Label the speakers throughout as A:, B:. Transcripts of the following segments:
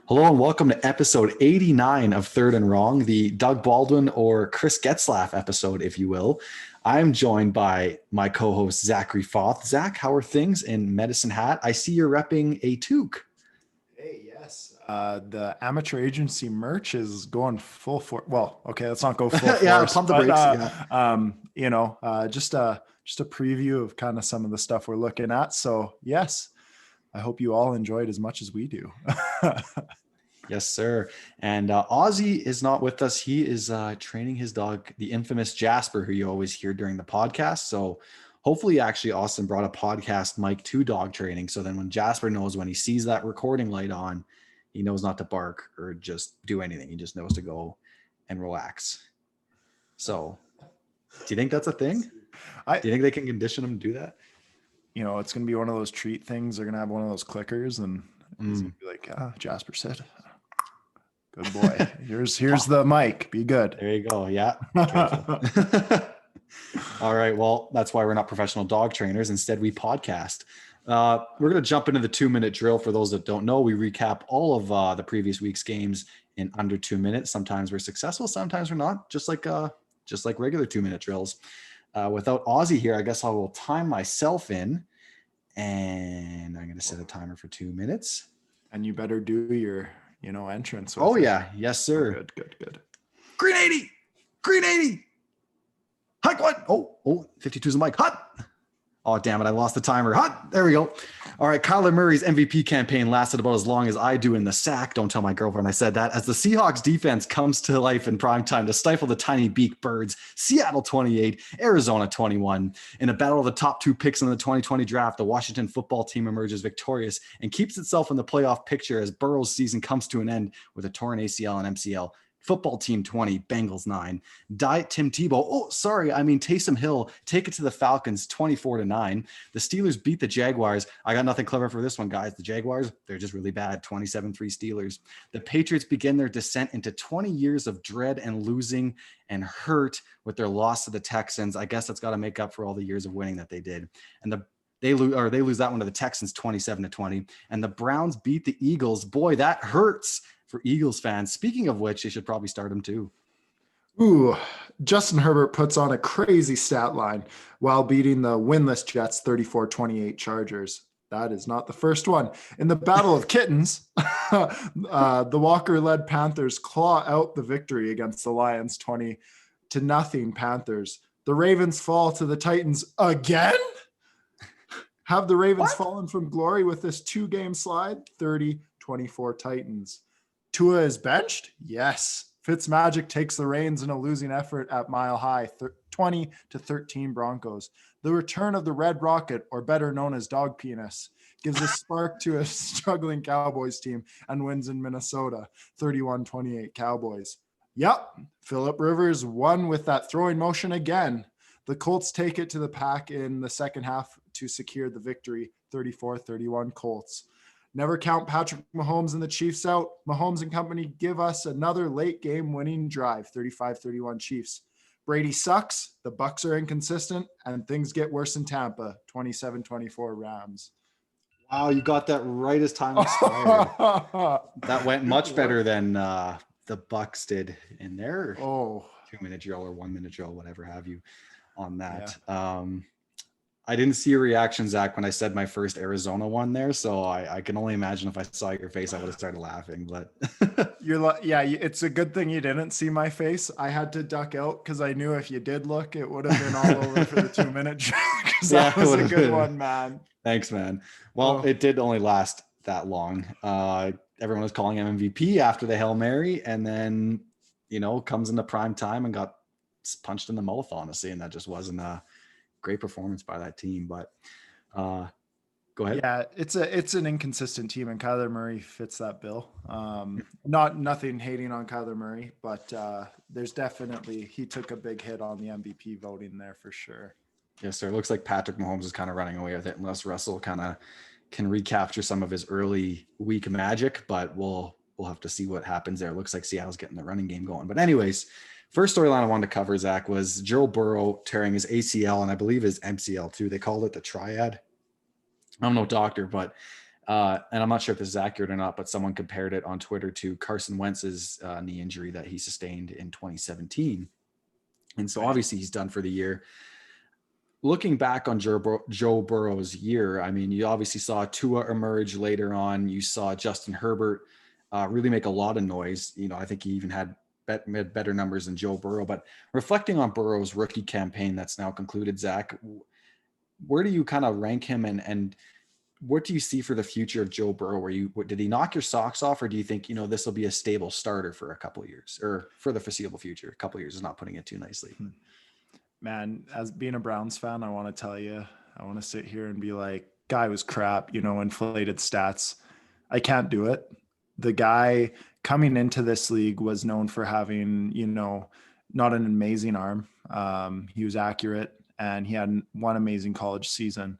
A: Hello and welcome to episode 89 of Third and Wrong, the Doug Baldwin or Chris Getzlaff episode, if you will. I'm joined by my co-host, Zachary Foth. Zach, how are things in Medicine Hat? I see you're repping a toque.
B: Hey, yes. The amateur agency merch is going full for. Well, okay, let's not go full force.
A: Yeah, pump the brakes.
B: Just a preview of kind of some of the stuff we're looking at. So yes, I hope you all enjoy it as much as we do.
A: Yes, sir. And Ozzy is not with us. He is training his dog, the infamous Jasper, who you always hear during the podcast. So hopefully actually Austin brought a podcast mic to dog training. So then when Jasper knows when he sees that recording light on, he knows not to bark or just do anything. He just knows to go and relax. So do you think that's a thing? Do you think they can condition him to do that?
B: You know, it's going to be one of those treat things. They're going to have one of those clickers and he's going to be like, Jasper said, good boy. Here's the mic. Be good.
A: There you go. Yeah. All right. Well, that's why we're not professional dog trainers. Instead, we podcast. We're going to jump into the 2-minute drill. For those that don't know, we recap all of the previous week's games in under 2 minutes. Sometimes we're successful, sometimes we're not, just like regular 2-minute drills. Without Ozzy here, I guess I will time myself in, and I'm going to set a timer for 2 minutes.
B: And you better do your, entrance.
A: Oh, yeah. Yes, sir.
B: Good.
A: Green 80. Hike one. Oh, 52's a mic. Hot. Oh, damn it. I lost the timer. Hot. There we go. All right. Kyler Murray's MVP campaign lasted about as long as I do in the sack. Don't tell my girlfriend I said that. As the Seahawks defense comes to life in prime time to stifle the tiny beak birds, Seattle 28, Arizona 21. In a battle of the top two picks in the 2020 draft, the Washington football team emerges victorious and keeps itself in the playoff picture as Burrow's season comes to an end with a torn ACL and MCL. Football team 20, Bengals 9. Diet Tim Tebow. Taysom Hill. Take it to the Falcons 24-9. The Steelers beat the Jaguars. I got nothing clever for this one, guys. The Jaguars, they're just really bad. 27-3 Steelers. The Patriots begin their descent into 20 years of dread and losing and hurt with their loss to the Texans. I guess that's got to make up for all the years of winning that they did. And they lose that one to the Texans 27-20. And the Browns beat the Eagles. Boy, that hurts for Eagles fans. Speaking of which, they should probably start him too.
B: Ooh, Justin Herbert puts on a crazy stat line while beating the winless Jets 34-28 Chargers. That is not the first one. In the Battle of Kittens, the Walker-led Panthers claw out the victory against the Lions 20-0 Panthers. The Ravens fall to the Titans again? Have the Ravens fallen from glory with this 2-game slide? 30-24 Titans. Tua is benched? Yes. Fitzmagic takes the reins in a losing effort at Mile High, 20-13 Broncos. The return of the Red Rocket, or better known as Dog Penis, gives a spark to a struggling Cowboys team and wins in Minnesota, 31-28 Cowboys. Yep, Phillip Rivers won with that throwing motion again. The Colts take it to the pack in the second half to secure the victory, 34-31 Colts. Never count Patrick Mahomes and the Chiefs out. Mahomes and company give us another late game winning drive, 35-31 Chiefs. Brady sucks, the Bucs are inconsistent, and things get worse in Tampa, 27-24 Rams.
A: Wow, you got that right as time expired. That went much better than the Bucs did in their 2-minute drill or 1-minute drill, whatever have you on that. Yeah. I didn't see a reaction, Zach, when I said my first Arizona one there. So I can only imagine if I saw your face, I would have started laughing. But
B: it's a good thing you didn't see my face. I had to duck out because I knew if you did look, it would have been all over for the 2-minute drill. Because that was a good one, man.
A: Thanks, man. Well, It did only last that long. Everyone was calling him MVP after the Hail Mary, and then comes into prime time and got punched in the mouth, honestly, and that just wasn't a great performance by that team. But go ahead.
B: Yeah, it's an inconsistent team, and Kyler Murray fits that bill. Nothing hating on Kyler Murray, but there's definitely, he took a big hit on the MVP voting there for sure.
A: Yes, sir. It looks like Patrick Mahomes is kind of running away with it, unless Russell kind of can recapture some of his early week magic, but we'll have to see what happens there. It looks like Seattle's getting the running game going. But anyways, first storyline I wanted to cover, Zach, was Joe Burrow tearing his ACL and I believe his MCL too. They called it the triad. I'm no doctor, but And I'm not sure if this is accurate or not, but someone compared it on Twitter to Carson Wentz's knee injury that he sustained in 2017. And so obviously he's done for the year. Looking back on Joe Burrow's year, I mean, you obviously saw Tua emerge later on. You saw Justin Herbert really make a lot of noise. You know, I think he even had better numbers than Joe Burrow. But reflecting on Burrow's rookie campaign that's now concluded, Zach, where do you kind of rank him, and what do you see for the future of Joe Burrow? Did he knock your socks off, or do you think, you know, this will be a stable starter for a couple of years, or for the foreseeable future? A couple of years is not putting it too nicely.
B: Man, as being a Browns fan, I want to tell you, I want to sit here and be like, guy was crap, you know, inflated stats. I can't do it. The guy coming into this league was known for having, you know, not an amazing arm. He was accurate, and he had one amazing college season.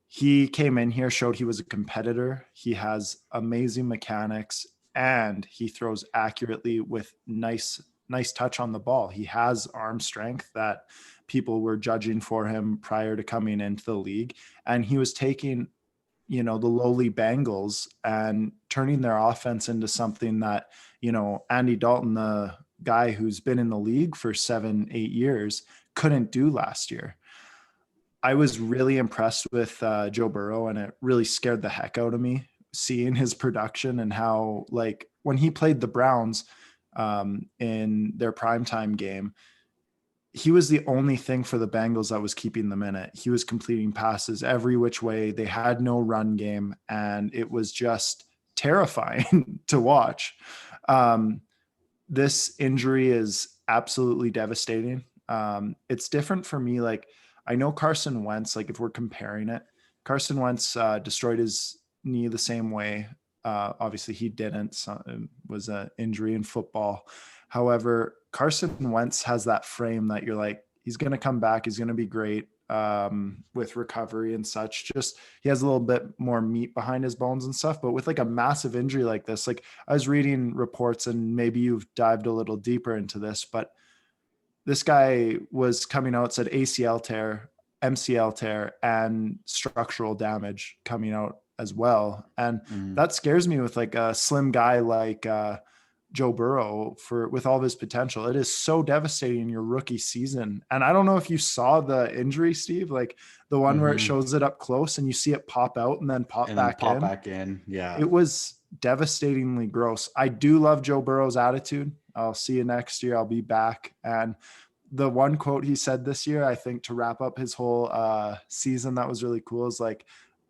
B: He came in here, showed he was a competitor. He has amazing mechanics, and he throws accurately with nice touch on the ball. He has arm strength that people were judging for him prior to coming into the league. And he was taking, you know, the lowly Bengals and turning their offense into something that, you know, Andy Dalton, the guy who's been in the league for 7-8 years, couldn't do last year. I was really impressed with Joe Burrow, and it really scared the heck out of me seeing his production and how, like, when he played the Browns in their primetime game, he was the only thing for the Bengals that was keeping them in it. He was completing passes every which way. They had no run game, and it was just terrifying to watch. This injury is absolutely devastating. It's different for me. Like, I know Carson Wentz, like if we're comparing it, Carson Wentz destroyed his knee the same way. Obviously he didn't. So it was an injury in football. However, Carson Wentz has that frame that you're like, he's going to come back. He's going to be great with recovery and such. Just, he has a little bit more meat behind his bones and stuff. But with like a massive injury like this, like I was reading reports, and maybe you've dived a little deeper into this, but this guy was coming out, said ACL tear, MCL tear, and structural damage coming out as well. And that scares me with like a slim guy like Joe Burrow with all of his potential. It is so devastating in your rookie season. And I don't know if you saw the injury, Steve, like the one where it shows it up close and you see it pop out and then pop back in.
A: Yeah.
B: It was devastatingly gross. I do love Joe Burrow's attitude. I'll see you next year. I'll be back. And the one quote he said this year, I think, to wrap up his whole season that was really cool, is like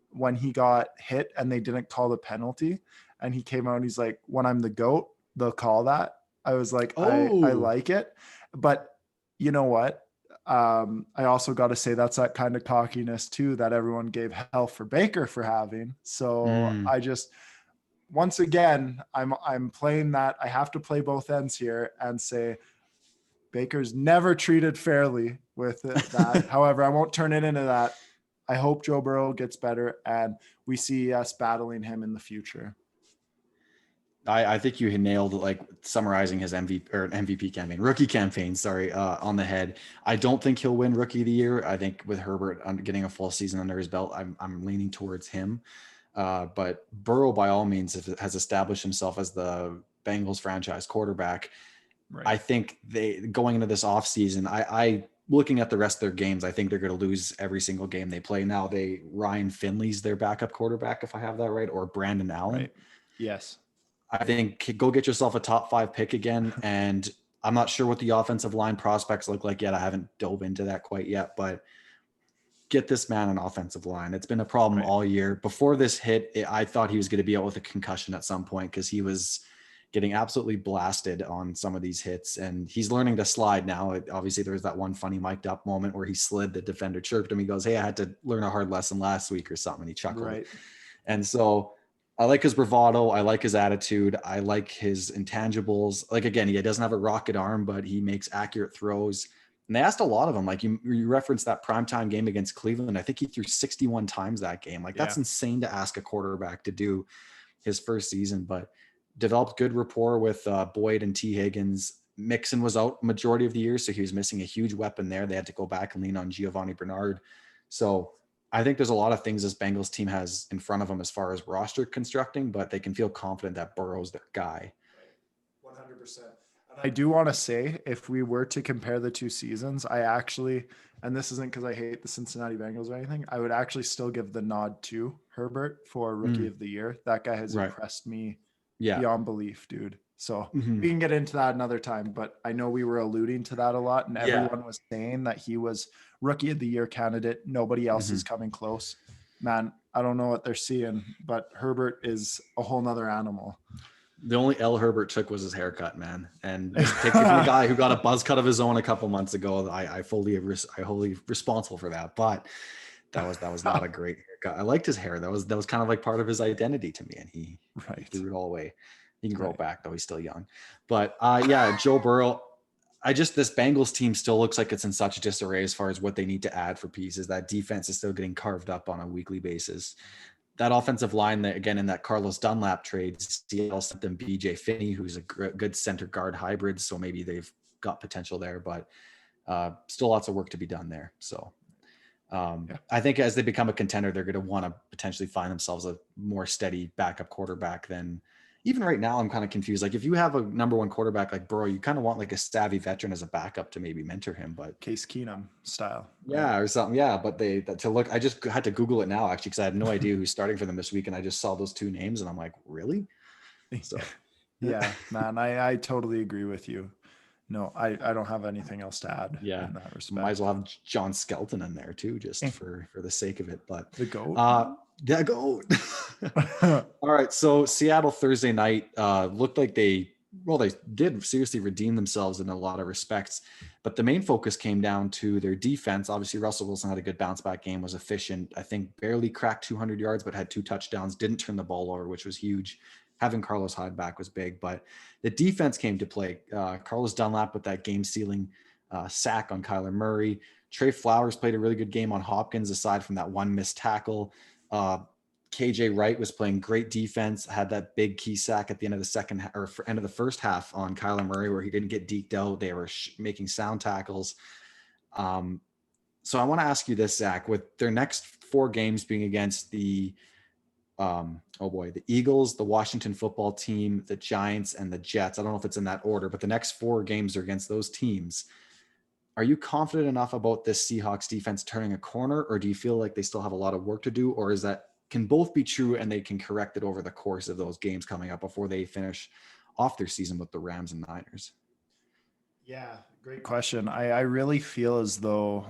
B: when he got hit and they didn't call the penalty, and he came out and he's like, when I'm the GOAT, they'll call that. I was like, I like it. But you know what? I also got to say that's that kind of cockiness too, that everyone gave hell for Baker for having. So I just, once again, I'm playing that. I have to play both ends here and say Baker's never treated fairly with that. However, I won't turn it into that. I hope Joe Burrow gets better and we see us battling him in the future.
A: I think you nailed, like, summarizing his MVP campaign, rookie campaign, on the head. I don't think he'll win Rookie of the Year. I think with Herbert getting a full season under his belt, I'm leaning towards him. But Burrow, by all means, has established himself as the Bengals franchise quarterback. Right. I think going into this offseason, I looking at the rest of their games, I think they're going to lose every single game they play. Now Ryan Finley's their backup quarterback, if I have that right, or Brandon Allen.
B: Right. Yes.
A: I think go get yourself a top 5 pick again. And I'm not sure what the offensive line prospects look like yet. I haven't dove into that quite yet, but get this man an offensive line. It's been a problem all year. Before this hit, I thought he was going to be out with a concussion at some point because he was getting absolutely blasted on some of these hits, and he's learning to slide now. Obviously, there was that one funny mic'd up moment where he slid, the defender chirped him. He goes, "Hey, I had to learn a hard lesson last week," or something. He chuckled. Right. And so I like his bravado. I like his attitude. I like his intangibles. Like, again, he doesn't have a rocket arm, but he makes accurate throws. And they asked a lot of him. Like you referenced that primetime game against Cleveland. I think he threw 61 times that game. Like, that's insane to ask a quarterback to do his first season, but developed good rapport with Boyd and T. Higgins. Mixon was out majority of the year, so he was missing a huge weapon there. They had to go back and lean on Giovanni Bernard. So I think there's a lot of things this Bengals team has in front of them as far as roster constructing, but they can feel confident that Burrow's their guy.
B: 100%. And I do want to say, if we were to compare the two seasons, I actually, and this isn't because I hate the Cincinnati Bengals or anything, I would actually still give the nod to Herbert for Rookie of the Year. That guy has impressed me beyond belief, dude. So we can get into that another time, but I know we were alluding to that a lot, and everyone was saying that he was Rookie of the Year candidate. Nobody else is coming close. Man, I don't know what they're seeing, but Herbert is a whole nother animal.
A: The only L Herbert took was his haircut, man. And take it from a guy who got a buzz cut of his own a couple months ago. I wholly responsible for that, but that was not a great haircut. I liked his hair. That was kind of like part of his identity to me, and he threw it all away. He can grow it back though. He's still young, but Joe Burrow. This Bengals team still looks like it's in such disarray as far as what they need to add for pieces. That defense is still getting carved up on a weekly basis. That offensive line, that again in that Carlos Dunlap trade, Seattle sent them BJ Finney, who's a good center guard hybrid, so maybe they've got potential there, but still lots of work to be done there. So I think as they become a contender, they're going to want to potentially find themselves a more steady backup quarterback than even right now. I'm kind of confused. Like if you have a number one quarterback like Burrow, you kind of want like a savvy veteran as a backup to maybe mentor him, but
B: Case Keenum style.
A: Yeah, or something. Yeah, but I just had to Google it now actually, because I had no idea who's starting for them this week, and I just saw those two names, and I'm like, really? So,
B: yeah, man, I totally agree with you. No, I don't have anything else to add.
A: Yeah,
B: in that respect.
A: Might as well have John Skelton in there too, just for the sake of it. But
B: the GOAT.
A: The GOAT. All right, so Seattle Thursday night looked like they did seriously redeem themselves in a lot of respects, but the main focus came down to their defense. Obviously, Russell Wilson had a good bounce back game, was efficient. I think barely cracked 200 yards, but had 2 touchdowns, didn't turn the ball over, which was huge. Having Carlos Hyde back was big, but the defense came to play. Carlos Dunlap with that game-sealing sack on Kyler Murray. Trey Flowers played a really good game on Hopkins, aside from that one missed tackle. KJ Wright was playing great defense, had that big key sack at the end of the end of the first half on Kyler Murray, where he didn't get deked out. They were making sound tackles. So I want to ask you this, Zach, with their next 4 games being against the Eagles, the Washington football team, the Giants, and the Jets. I don't know if it's in that order, but the next 4 games are against those teams. Are you confident enough about this Seahawks defense turning a corner, or do you feel like they still have a lot of work to do, or can both be true and they can correct it over the course of those games coming up before they finish off their season with the Rams and Niners?
B: Yeah, great question. I really feel as though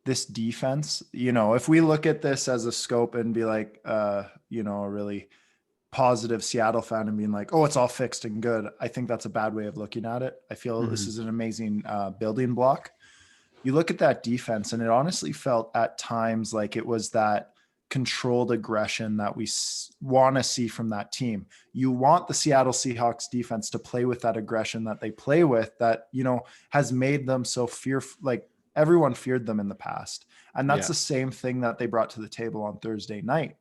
B: this defense, if we look at this as a scope and be like, a really positive Seattle fan and being like, oh, it's all fixed and good, I think that's a bad way of looking at it. I feel this is an amazing building block. You look at that defense, and it honestly felt at times like it was that controlled aggression that we want to see from that team. You want the Seattle Seahawks defense to play with that aggression that they play with, that, has made them so fearful. Like everyone feared them in the past. And that's the same thing that they brought to the table on Thursday night.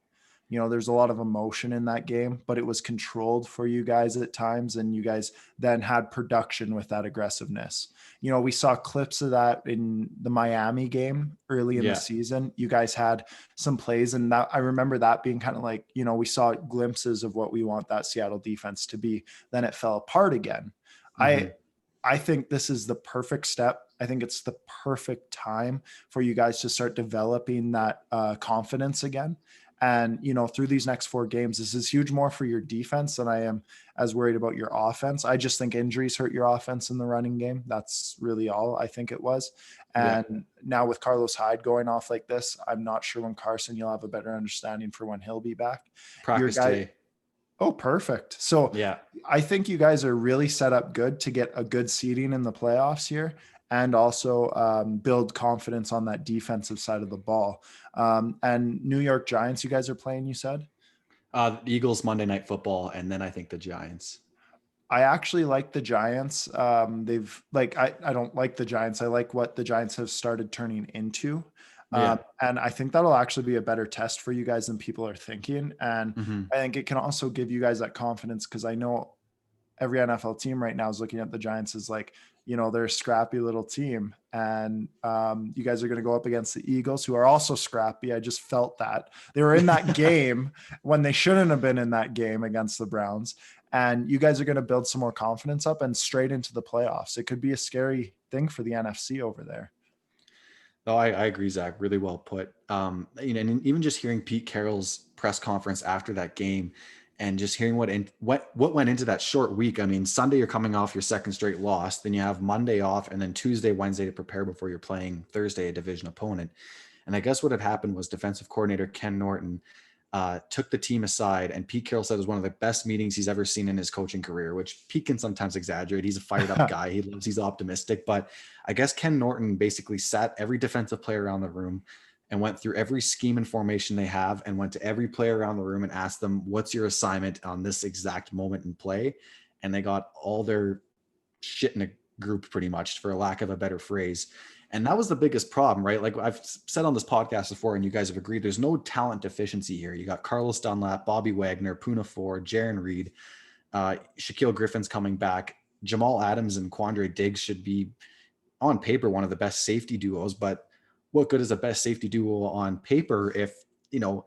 B: There's a lot of emotion in that game, but it was controlled for you guys at times. And you guys then had production with that aggressiveness. We saw clips of that in the Miami game early in the season. You guys had some plays, and that I remember that being kind of like, we saw glimpses of what we want that Seattle defense to be. Then it fell apart again. I think this is the perfect step. I think it's the perfect time for you guys to start developing that confidence again. And, through these next 4 games, this is huge more for your defense than I am as worried about your offense. I just think injuries hurt your offense in the running game. That's really all I think it was. And now with Carlos Hyde going off like this, I'm not sure when Carson, you'll have a better understanding for when he'll be back.
A: Practice today.
B: Oh, perfect. So I think you guys are really set up good to get a good seeding in the playoffs here, and also build confidence on that defensive side of the ball. And New York Giants, you guys are playing, you said?
A: The Eagles Monday Night Football, and then I think the Giants.
B: I actually like the Giants. I don't like the Giants. I like what the Giants have started turning into. And I think that'll actually be a better test for you guys than people are thinking. And I think it can also give you guys that confidence, because I know every NFL team right now is looking at the Giants as like, they're a scrappy little team. And you guys are going to go up against the Eagles, who are also scrappy. I just felt that they were in that game when they shouldn't have been in that game against the Browns. And you guys are going to build some more confidence up and straight into the playoffs. It could be a scary thing for the NFC over there.
A: Oh, I agree, Zach. Really well put. And even just hearing Pete Carroll's press conference after that game, and just hearing what went into that short week. I mean, Sunday you're coming off your second straight loss, then you have Monday off, and then Tuesday, Wednesday to prepare before you're playing Thursday a division opponent. And I guess what had happened was defensive coordinator Ken Norton took the team aside, and Pete Carroll said it was one of the best meetings he's ever seen in his coaching career, which Pete can sometimes exaggerate. He's a fired up guy. He's optimistic, but I guess Ken Norton basically sat every defensive player around the room and went through every scheme and formation they have and went to every player around the room and asked them, what's your assignment on this exact moment in play? And they got all their shit in a group, pretty much, for a lack of a better phrase. And that was the biggest problem, right? Like I've said on this podcast before, and you guys have agreed, there's no talent deficiency here. You got Carlos Dunlap, Bobby Wagner, Poona Ford, Jaron Reed, Shaquille Griffin's coming back. Jamal Adams and Quandre Diggs should be, on paper, one of the best safety duos, but what good is a best safety duo on paper if,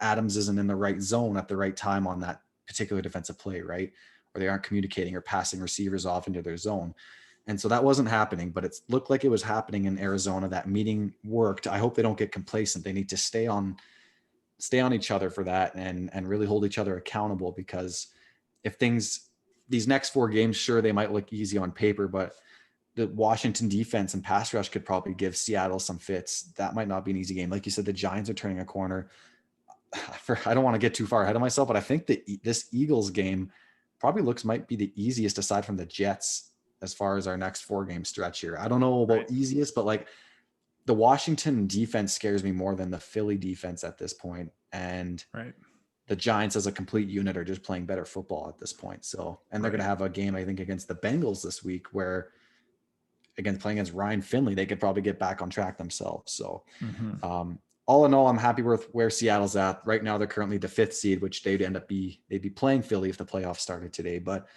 A: Adams isn't in the right zone at the right time on that particular defensive play, right? Or they aren't communicating or passing receivers off into their zone. And so that wasn't happening, but it looked like it was happening in Arizona. That meeting worked. I hope they don't get complacent. They need to stay on each other for that and really hold each other accountable, because if these next 4 games, sure, they might look easy on paper, but the Washington defense and pass rush could probably give Seattle some fits. That might not be an easy game. Like you said, the Giants are turning a corner. I don't want to get too far ahead of myself, but I think that this Eagles game probably might be the easiest aside from the Jets as far as our next 4-game stretch here. I don't know about easiest, but like the Washington defense scares me more than the Philly defense at this point. And the Giants as a complete unit are just playing better football at this point. So, and they're going to have a game, I think, against the Bengals this week where, again, playing against Ryan Finley, they could probably get back on track themselves. So all in all, I'm happy with where Seattle's at right now. They're currently the 5th seed, which they'd be playing Philly if the playoffs started today, but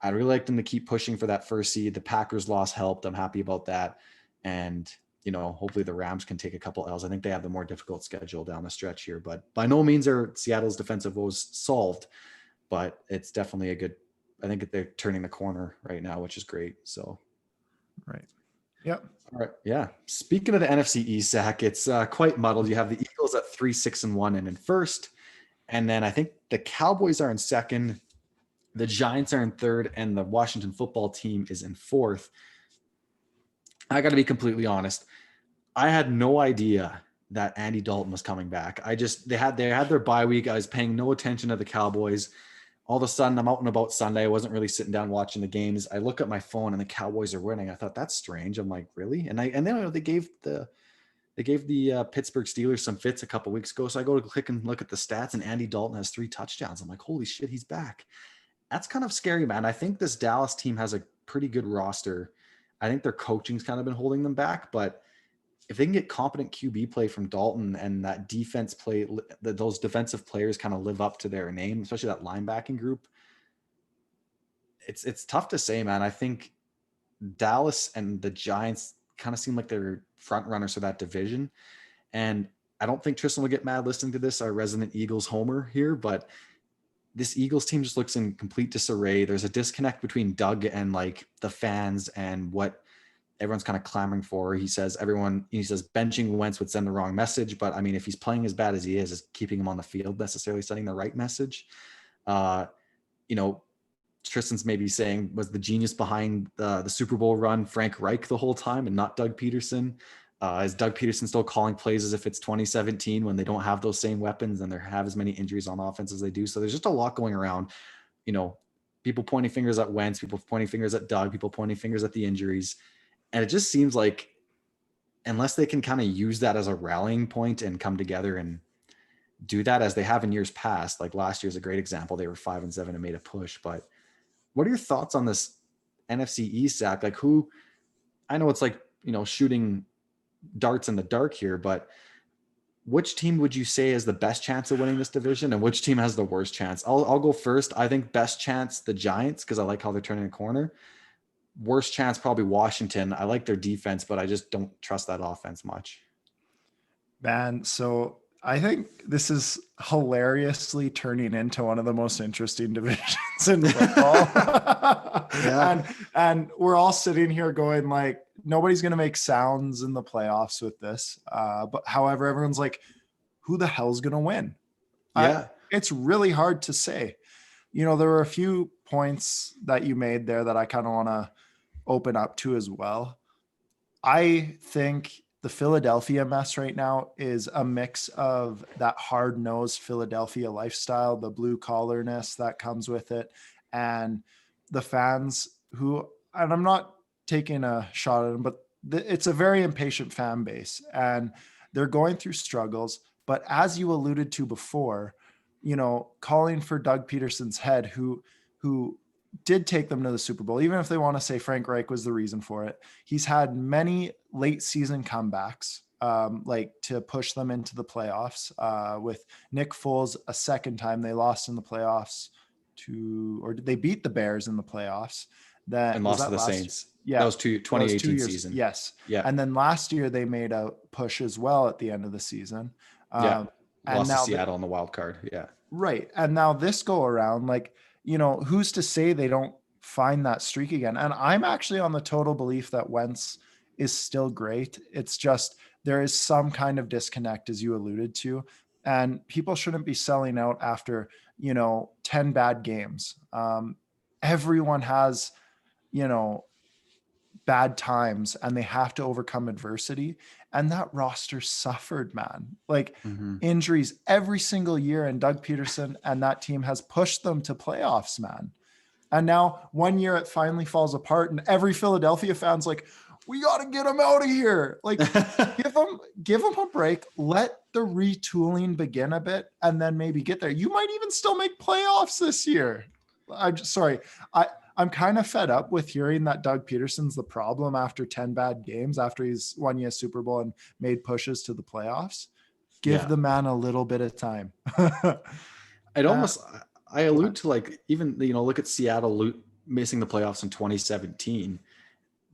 A: I'd really like them to keep pushing for that 1st seed. The Packers loss helped. I'm happy about that. And, hopefully the Rams can take a couple L's. I think they have the more difficult schedule down the stretch here, but by no means are Seattle's defensive woes solved, but it's definitely I think they're turning the corner right now, which is great. So.
B: Right. Yep.
A: All right. Yeah. Speaking of the NFC East, Zach, it's quite muddled. You have the Eagles at 3-6-1 and in first. And then I think the Cowboys are in second. The Giants are in third, and the Washington football team is in fourth. I got to be completely honest. I had no idea that Andy Dalton was coming back. They had their bye week. I was paying no attention to the Cowboys. All of a sudden, I'm out and about Sunday. I wasn't really sitting down watching the games. I look at my phone and the Cowboys are winning. I thought, that's strange. I'm like, really? And then they gave the Pittsburgh Steelers some fits a couple weeks ago. So I go to click and look at the stats, and Andy Dalton has 3 touchdowns. I'm like, holy shit, he's back. That's kind of scary, man. I think this Dallas team has a pretty good roster. I think their coaching's kind of been holding them back, but if they can get competent QB play from Dalton and that defense play, those defensive players kind of live up to their name, especially that linebacking group, it's tough to say, man. I think Dallas and the Giants kind of seem like they're front runners for that division. And I don't think Tristan will get mad listening to this, our resident Eagles homer here, but this Eagles team just looks in complete disarray. There's a disconnect between Doug and like the fans and what everyone's kind of clamoring for. He says benching Wentz would send the wrong message, but I mean, if he's playing as bad as he is keeping him on the field necessarily sending the right message? Tristan's maybe saying, was the genius behind the Super Bowl run Frank Reich the whole time and not Doug Pederson? Is Doug Pederson still calling plays as if it's 2017 when they don't have those same weapons and they have as many injuries on offense as they do? So there's just a lot going around, people pointing fingers at Wentz, people pointing fingers at Doug, people pointing fingers at the injuries. And it just seems like unless they can kind of use that as a rallying point and come together and do that as they have in years past, like last year's a great example. They were 5-7 and made a push. But what are your thoughts on this NFC East, Zach? Like I know it's like, shooting darts in the dark here, but which team would you say is the best chance of winning this division, and which team has the worst chance? I'll go first. I think best chance the Giants, because I like how they're turning a corner. Worst chance probably Washington. I like their defense, but I just don't trust that offense much.
B: Man, so I think this is hilariously turning into one of the most interesting divisions in football. And we're all sitting here going like, nobody's going to make sounds in the playoffs with this. But however, everyone's like, who the hell's going to win?
A: Yeah.
B: It's really hard to say. You know, there were a few points that you made there that I kind of want to open up to as well. I think the Philadelphia mess right now is a mix of that hard-nosed Philadelphia lifestyle, the blue collarness that comes with it, and the fans who, and I'm not taking a shot at them, but it's a very impatient fan base, and they're going through struggles. But as you alluded to before, you know, calling for Doug Pederson's head, who did take them to the Super Bowl, even if they want to say Frank Reich was the reason for it. He's had many late season comebacks, like to push them into the playoffs. With Nick Foles, a second time they lost in the playoffs or did they beat the Bears in the playoffs?
A: And lost to the Saints.
B: Yeah.
A: That was 2018 season.
B: Yes.
A: Yeah.
B: And then last year they made a push as well at the end of the season.
A: And lost
B: now
A: to Seattle in the wild card. Yeah.
B: Right. And now this go around, like, you know, who's to say they don't find that streak again? And I'm actually on the total belief that Wentz is still great. It's just there is some kind of disconnect, as you alluded to, and people shouldn't be selling out after, you know, 10 bad games. Everyone has, you know, bad times and they have to overcome adversity. And that roster suffered, man. Like injuries every single year. And Doug Pederson and that team has pushed them to playoffs, man. And now 1 year it finally falls apart. And every Philadelphia fan's like, we got to get him out of here. Like give them a break. Let the retooling begin a bit and then maybe get there. You might even still make playoffs this year. I'm kind of fed up with hearing that Doug Pederson's the problem after 10 bad games, after he's won you a Super Bowl and made pushes to the playoffs. Give the man a little bit of time.
A: I allude to, like, even, you know, look at Seattle missing the playoffs in 2017.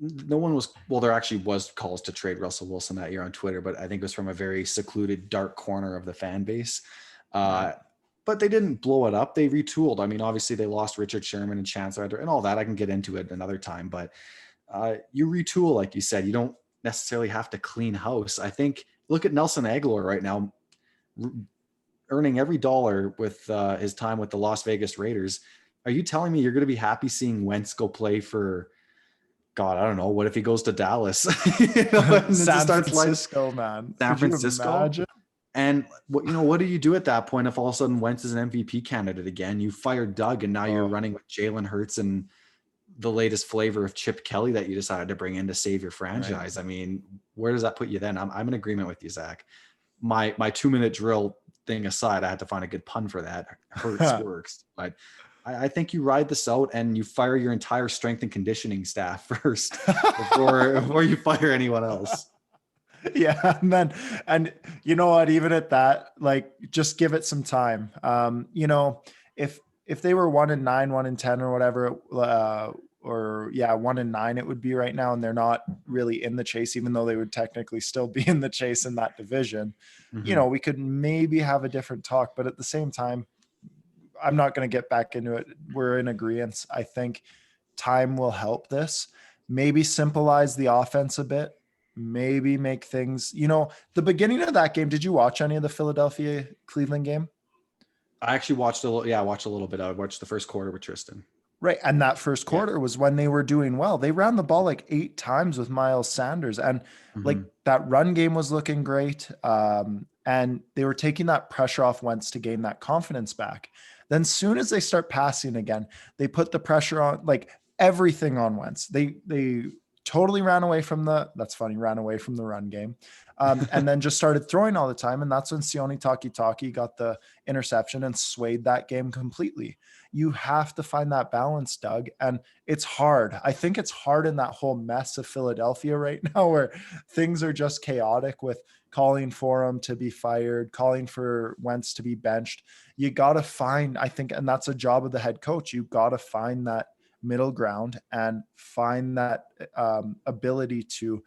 A: No one was, well, there actually was calls to trade Russell Wilson that year on Twitter, but I think it was from a very secluded, dark corner of the fan base. But they didn't blow it up. They retooled. I mean, obviously they lost Richard Sherman and Chancellor and all that. I can get into it another time, but you retool, like you said. You don't necessarily have to clean house. I think, look at Nelson Aguilar right now, earning every dollar with his time with the Las Vegas Raiders. Are you telling me you're going to be happy seeing Wentz go play for, God, I don't know, what if he goes to Dallas?
B: San Francisco, man.
A: San Francisco? And what do you do at that point if all of a sudden Wentz is an MVP candidate again? You fired Doug, and now you're running with Jalen Hurts and the latest flavor of Chip Kelly that you decided to bring in to save your franchise. Right. I mean, where does that put you then? I'm in agreement with you, Zach. My 2-minute drill thing aside, I had to find a good pun for that. Hurts works, but I think you ride this out and you fire your entire strength and conditioning staff first before you fire anyone else.
B: Yeah. And you know what, even at that, like, just give it some time. You know, if they were 1-9, 1-10 or whatever, 1-9, it would be right now. And they're not really in the chase, even though they would technically still be in the chase in that division. You know, we could maybe have a different talk, but at the same time, I'm not going to get back into it. We're in agreement. I think time will help this. Maybe symbolize the offense a bit. Maybe make things, you know, the beginning of that game. Did you watch any of the Philadelphia Cleveland game?
A: I actually watched a little. Yeah, I watched a little bit. I watched the first quarter with Tristan.
B: Right. And that first quarter was when they were doing well. They ran the ball like 8 times with Miles Sanders. And like that run game was looking great. And they were taking that pressure off Wentz to gain that confidence back. Then soon as they start passing again, they put the pressure on, like, everything on Wentz. They totally ran away from the run game. And then just started throwing all the time. And that's when Sione Takitaki got the interception and swayed that game completely. You have to find that balance, Doug. And it's hard. I think it's hard in that whole mess of Philadelphia right now, where things are just chaotic with, calling for him to be fired, calling for Wentz to be benched. You got to find, I think, and that's a job of the head coach. You got to find that middle ground and find that ability to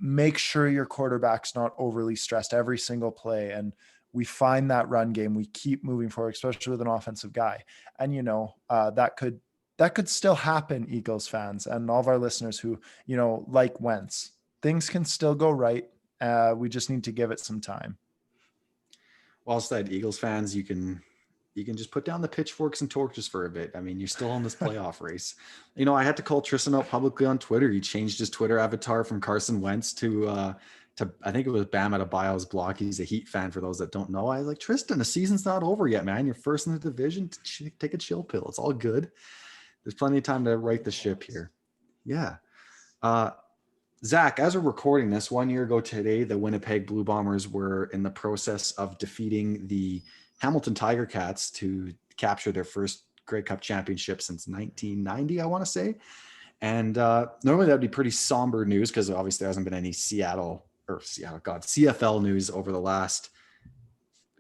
B: make sure your quarterback's not overly stressed every single play. And we find that run game. We keep moving forward, especially with an offensive guy. And, that could still happen, Eagles fans and all of our listeners who, like Wentz. Things can still go right. We just need to give it some time.
A: Well said, Eagles fans. You can just put down the pitchforks and torches for a bit. I mean, you're still in this playoff race. I had to call Tristan out publicly on Twitter. He changed his Twitter avatar from Carson Wentz to I think it was Bam Adebayo's blog. He's a Heat fan, for those that don't know. I was like, Tristan, the season's not over yet, man. You're first in the division. Take a chill pill. It's all good. There's plenty of time to right the ship here. Yeah. Zach, as we're recording this, 1 year ago today, the Winnipeg Blue Bombers were in the process of defeating the Hamilton Tiger Cats to capture their first Grey Cup championship since 1990, I want to say. And normally that'd be pretty somber news because obviously there hasn't been any CFL news over the last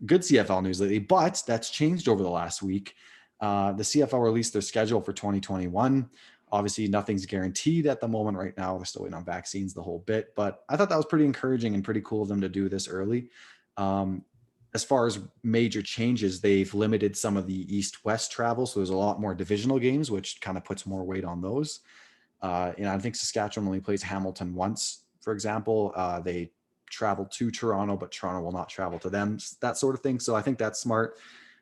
A: good CFL news lately, but that's changed over the last week. The CFL released their schedule for 2021. Obviously, nothing's guaranteed at the moment right now. They're still waiting on vaccines, the whole bit. But I thought that was pretty encouraging and pretty cool of them to do this early. As far as major changes, they've limited some of the East-West travel. So there's a lot more divisional games, which kind of puts more weight on those. I think Saskatchewan only plays Hamilton once, for example. They travel to Toronto, but Toronto will not travel to them, that sort of thing. So I think that's smart.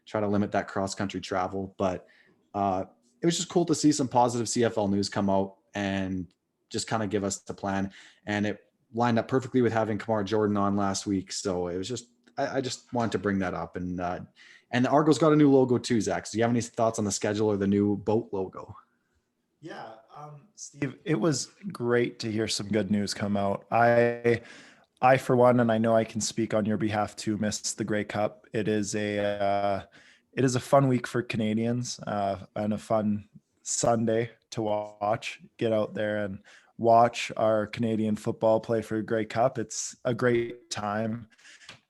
A: Try to limit that cross-country travel. But it was just cool to see some positive CFL news come out and just kind of give us the plan. And it lined up perfectly with having Kamar Jordan on last week. So it was just, I just wanted to bring that up. And the Argos got a new logo too, Zach. So do you have any thoughts on the schedule or the new boat logo?
B: Yeah, Steve, it was great to hear some good news come out. I for one, and I know I can speak on your behalf too, missed the Grey Cup. It is a fun week for Canadians and a fun Sunday to watch. Get out there and watch our Canadian football play for Grey Cup. It's a great time.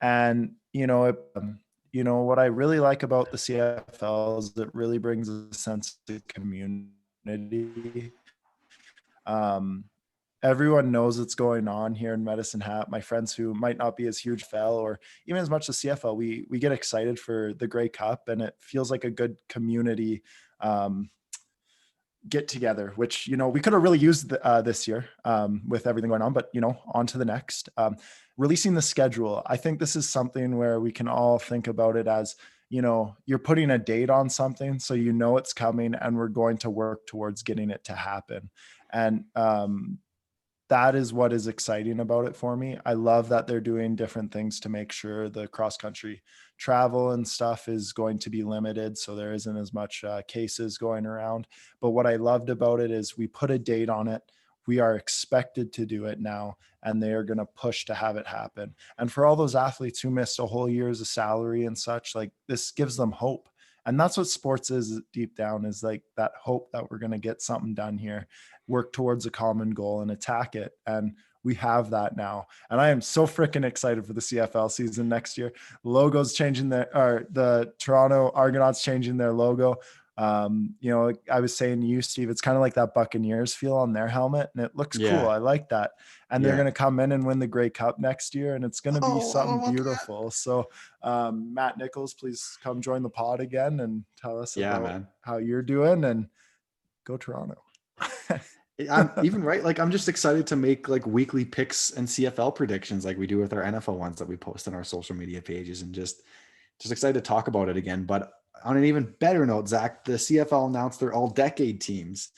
B: And, what I really like about the CFL is it really brings a sense of community. Everyone knows what's going on here in Medicine Hat. My friends who might not be as huge FL or even as much as CFL, we get excited for the Grey Cup, and it feels like a good community get together, which, we could have really used this year with everything going on, but, on to the next. Releasing the schedule. I think this is something where we can all think about it as, you're putting a date on something, so it's coming, and we're going to work towards getting it to happen. And that is what is exciting about it for me. I love that they're doing different things to make sure the cross-country travel and stuff is going to be limited, so there isn't as much cases going around. But what I loved about it is we put a date on it. We are expected to do it now, and they are going to push to have it happen. And for all those athletes who missed a whole year's of salary and such, like, this gives them hope. And that's what sports is deep down, is like that hope that we're going to get something done here, work towards a common goal and attack it. And we have that now. And I am so freaking excited for the CFL season next year. Logo's changing the Toronto Argonauts changing their logo. I was saying to you, Steve, it's kind of like that Buccaneers feel on their helmet, and it looks cool. I like that. And they're going to come in and win the Grey Cup next year, and it's going to be something beautiful. That. So, Matt Nichols, please come join the pod again and tell us about how you're doing, and go Toronto.
A: I'm even right. Like, I'm just excited to make like weekly picks and CFL predictions like we do with our NFL ones that we post on our social media pages, and just excited to talk about it again. But on an even better note, Zach, the CFL announced their all-decade teams.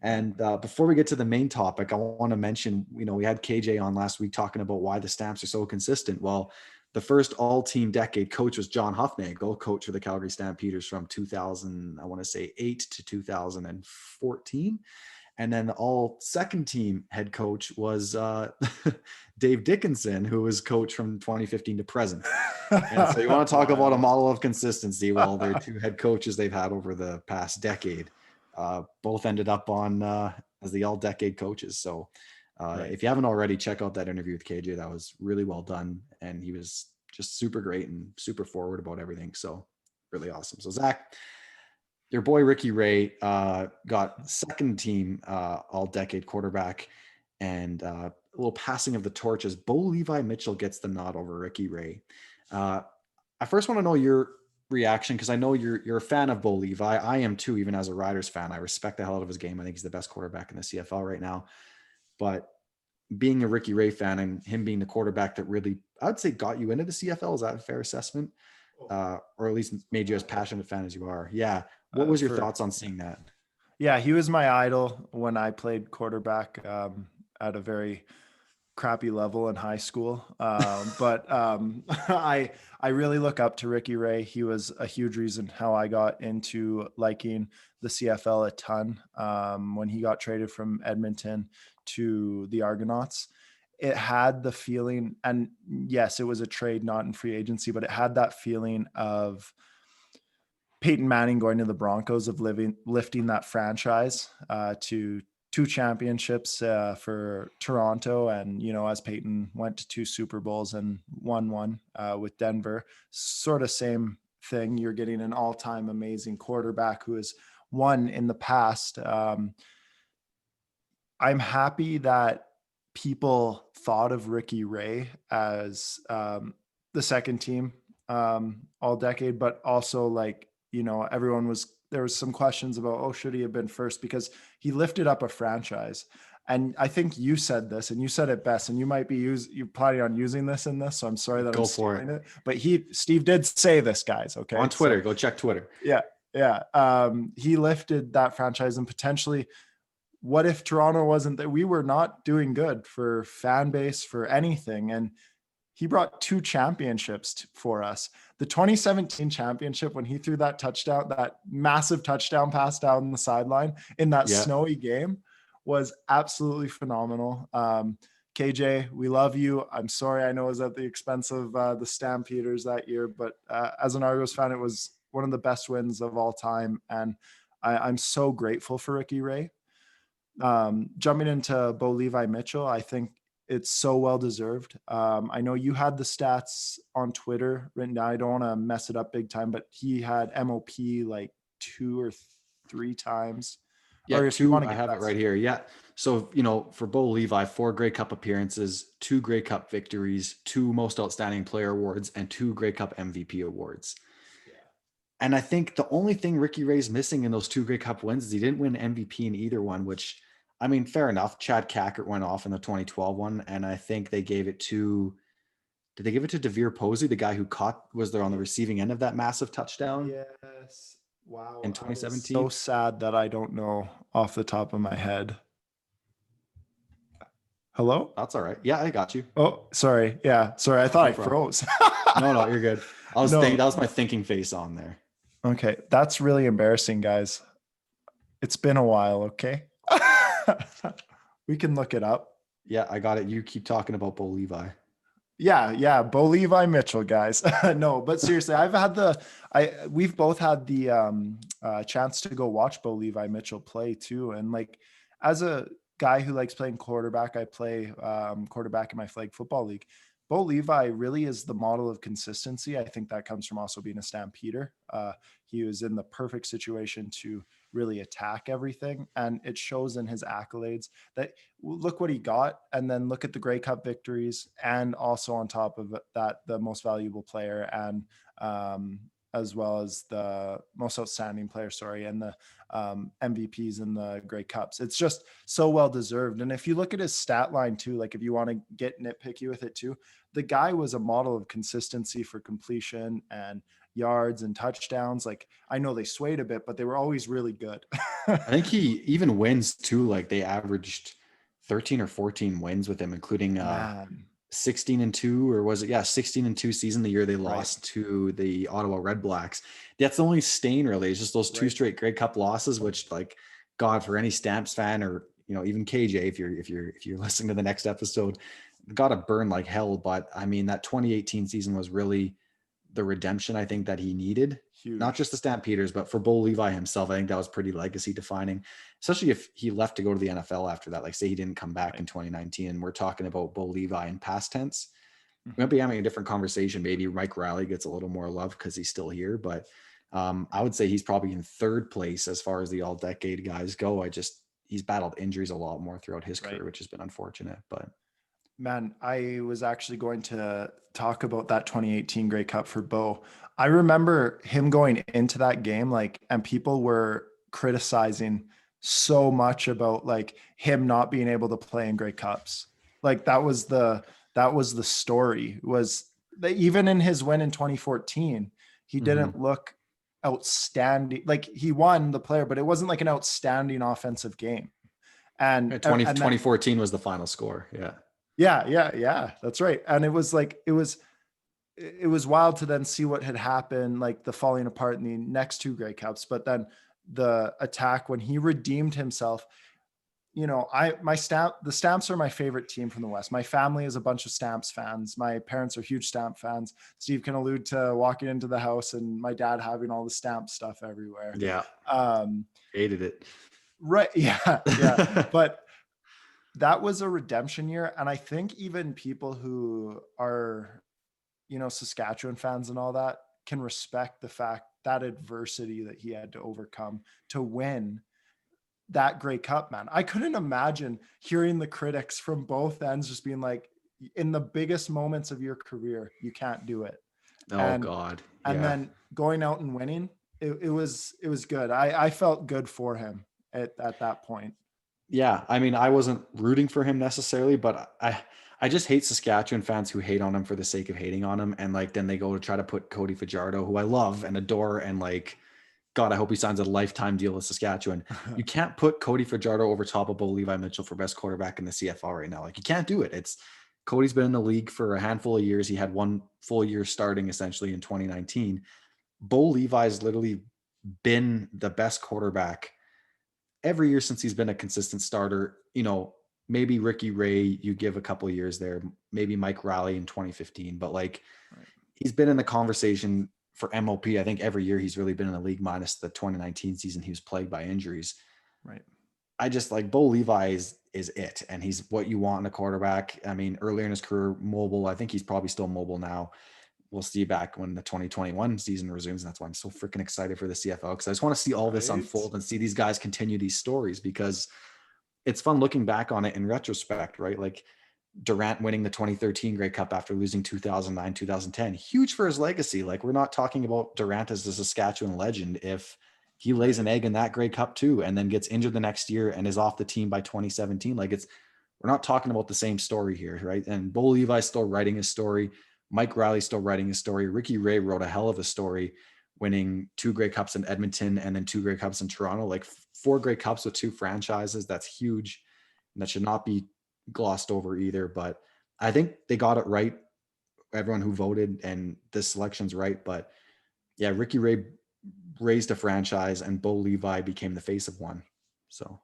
A: And before we get to the main topic, I want to mention, we had KJ on last week talking about why the Stamps are so consistent. Well, the first all-team decade coach was John Hufnagel, coach for the Calgary Stampeders from 2008 to 2014. And then the all second team head coach was Dave Dickinson, who was coach from 2015 to present. And so you want to talk about a model of consistency. Well, they're two head coaches they've had over the past decade. Both ended up on as the all decade coaches. So
B: Right.
A: If you haven't already, check out that interview with KJ. That was really well done. And he was just super great and super forward about everything. So really awesome. So Zach, your boy Ricky Ray got second team all-decade quarterback, and a little passing of the torch as Bo Levi Mitchell gets the nod over Ricky Ray. I first want to know your reaction, because I know you're a fan of Bo Levi. I am too, even as a Riders fan. I respect the hell out of his game. I think he's the best quarterback in the CFL right now. But being a Ricky Ray fan and him being the quarterback that really, I would say, got you into the CFL, is that a fair assessment? Or at least made you as passionate a fan as you are? Yeah. What was your thoughts on seeing that?
B: Yeah, he was my idol when I played quarterback at a very crappy level in high school. But I really look up to Ricky Ray. He was a huge reason how I got into liking the CFL a ton. When he got traded from Edmonton to the Argonauts, it had the feeling, and yes, it was a trade, not in free agency, but it had that feeling of Peyton Manning going to the Broncos, of lifting that franchise to 2 championships for Toronto. And, as Peyton went to 2 Super Bowls and won one with Denver, sort of same thing. You're getting an all-time amazing quarterback who has won in the past. I'm happy that people thought of Ricky Ray as the second team all decade, but also there was some questions about, should he have been first? Because he lifted up a franchise. And I think you said this, and you said it best, and you might be you're planning on using this in this. So I'm sorry that I'm stealing it. But Steve did say this, guys. Okay.
A: On Twitter, go check Twitter.
B: Yeah. Yeah. He lifted that franchise, and potentially, what if Toronto wasn't that? We were not doing good for fan base, for anything. And he brought 2 championships for us. The 2017 championship, when he threw that touchdown, that massive touchdown pass down the sideline in that snowy game, was absolutely phenomenal. KJ, we love you. I'm sorry, I know it was at the expense of the Stampeders that year, but as an Argos fan, it was one of the best wins of all time. And I'm so grateful for Ricky Ray. Jumping into Bo Levi Mitchell, I think it's so well deserved. I know you had the stats on Twitter written down. I don't want to mess it up big time, but he had MOP like 2 or 3 times.
A: Yeah, or 2. I have it right here. Yeah. So, for Bo Levi, 4 Grey Cup appearances, 2 Grey Cup victories, 2 Most Outstanding Player awards, and 2 Grey Cup MVP awards. Yeah. And I think the only thing Ricky Ray's missing in those 2 Grey Cup wins is he didn't win MVP in either one, which, I mean, fair enough. Chad Cackert went off in the 2012 one, and I think they gave it to – did they give it to DeVere Posey, the guy who was there on the receiving end of that massive touchdown?
B: Yes. Wow.
A: In 2017.
B: So sad that I don't know off the top of my head. Hello?
A: That's all right. Yeah, I got you.
B: Oh, sorry. Yeah. Sorry. I thought I froze.
A: No, you're good. That was my thinking face on there.
B: Okay. That's really embarrassing, guys. It's been a while. Okay. We can look it up.
A: Yeah, I got it. You keep talking about Bo Levi.
B: Yeah. Bo Levi Mitchell, guys. No, but seriously, we've both had the chance to go watch Bo Levi Mitchell play too. And like, as a guy who likes playing quarterback, I play quarterback in my flag football league. Bo Levi really is the model of consistency. I think that comes from also being a Stampeder. He was in the perfect situation to really attack everything. And it shows in his accolades that look what he got. And then look at the Grey Cup victories. And also on top of that, the most valuable player and as well as the most outstanding player, and the MVPs in the Grey Cups. It's just so well deserved. And if you look at his stat line too, like if you want to get nitpicky with it too, the guy was a model of consistency for completion and yards and touchdowns. Like, I know they swayed a bit, but they were always really good.
A: I think he even wins too. Like, they averaged 13 or 14 wins with him, including 16-2, or was it? Yeah, 16-2 season, the year they lost to the Ottawa Red Blacks. That's the only stain really. It's just those 2 straight Grey Cup losses, which, like, God, for any Stamps fan, or even KJ, if you're listening to the next episode, got to burn like hell. But I mean, that 2018 season was really the redemption I think that he needed.
B: Huge.
A: Not just the Stampeders, but for Bo Levi himself. I think that was pretty legacy defining, especially if he left to go to the NFL after that. Like say he didn't come back in 2019 and we're talking about Bo Levi in past tense. We might be having a different conversation. Maybe Mike Riley gets a little more love because he's still here, but I would say he's probably in third place as far as the all-decade guys go. He's battled injuries a lot more throughout his career, which has been unfortunate. But
B: man, I was actually going to talk about that 2018 Grey Cup for Bo. I remember him going into that game, like, and people were criticizing so much about like him not being able to play in Grey Cups. Like that was the story, was that even in his win in 2014, he didn't look outstanding. Like he won the player, but it wasn't like an outstanding offensive game. And
A: 2014 was the final score.
B: Yeah. That's right. And it was like, it was wild to then see what had happened, like the falling apart in the next two Grey Cups, but then the attack when he redeemed himself. You know, the Stamps are my favorite team from the West. My family is a bunch of Stamps fans. My parents are huge Stamp fans. Steve can allude to walking into the house and my dad having all the Stamp stuff everywhere.
A: Yeah. Hated it.
B: Right. Yeah. But that was a redemption year. And I think even people who are, you know, Saskatchewan fans and all that can respect the fact that adversity that he had to overcome to win that Grey Cup, man. I couldn't imagine hearing the critics from both ends just being like, in the biggest moments of your career, you can't do it.
A: God. Yeah.
B: And then going out and winning, it was good. I felt good for him at that point.
A: Yeah. I mean, I wasn't rooting for him necessarily, but I just hate Saskatchewan fans who hate on him for the sake of hating on him. And like, then they go to try to put Cody Fajardo, who I love and adore, and like, God, I hope he signs a lifetime deal with Saskatchewan. You can't put Cody Fajardo over top of Bo Levi Mitchell for best quarterback in the CFL right now. Like you can't do it. Cody's been in the league for a handful of years. He had one full year starting essentially in 2019. Bo Levi's literally been the best quarterback every year since he's been a consistent starter. You know, maybe Ricky Ray, you give a couple of years there, maybe Mike Riley in 2015, but like he's been in the conversation for MOP. I think every year he's really been in the league minus the 2019 season. He was plagued by injuries.
B: Right.
A: I just like Bo Levi is it. And he's what you want in a quarterback. I mean, earlier in his career, mobile. I think he's probably still mobile now. We'll see back when the 2021 season resumes. And that's why I'm so freaking excited for the CFL, because I just want to see all this unfold and see these guys continue these stories, because it's fun looking back on it in retrospect, right? Like Durant winning the 2013 Grey Cup after losing 2009, 2010, huge for his legacy. Like we're not talking about Durant as a Saskatchewan legend if he lays an egg in that Grey Cup too, and then gets injured the next year and is off the team by 2017. Like we're not talking about the same story here, right? And Bo Levi's still writing his story. Mike Riley's still writing his story. Ricky Ray wrote a hell of a story, winning 2 Grey Cups in Edmonton and then 2 Grey Cups in Toronto, like 4 Grey Cups with 2 franchises. That's huge. And that should not be glossed over either. But I think they got it right, everyone who voted, and this selection's right. But yeah, Ricky Ray raised a franchise and Bo Levi became the face of one. So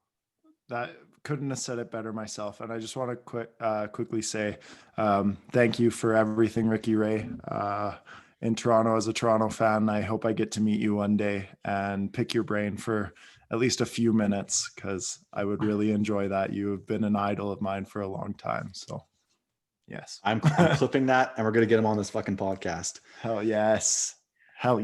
B: that couldn't have said it better myself. And I just want to quickly say thank you for everything, Ricky Ray. In Toronto, as a Toronto fan, I hope I get to meet you one day and pick your brain for at least a few minutes, because I would really enjoy that. You have been an idol of mine for a long time. So yes, I'm
A: clipping that, and we're going to get him on this fucking podcast.
B: Hell yes. That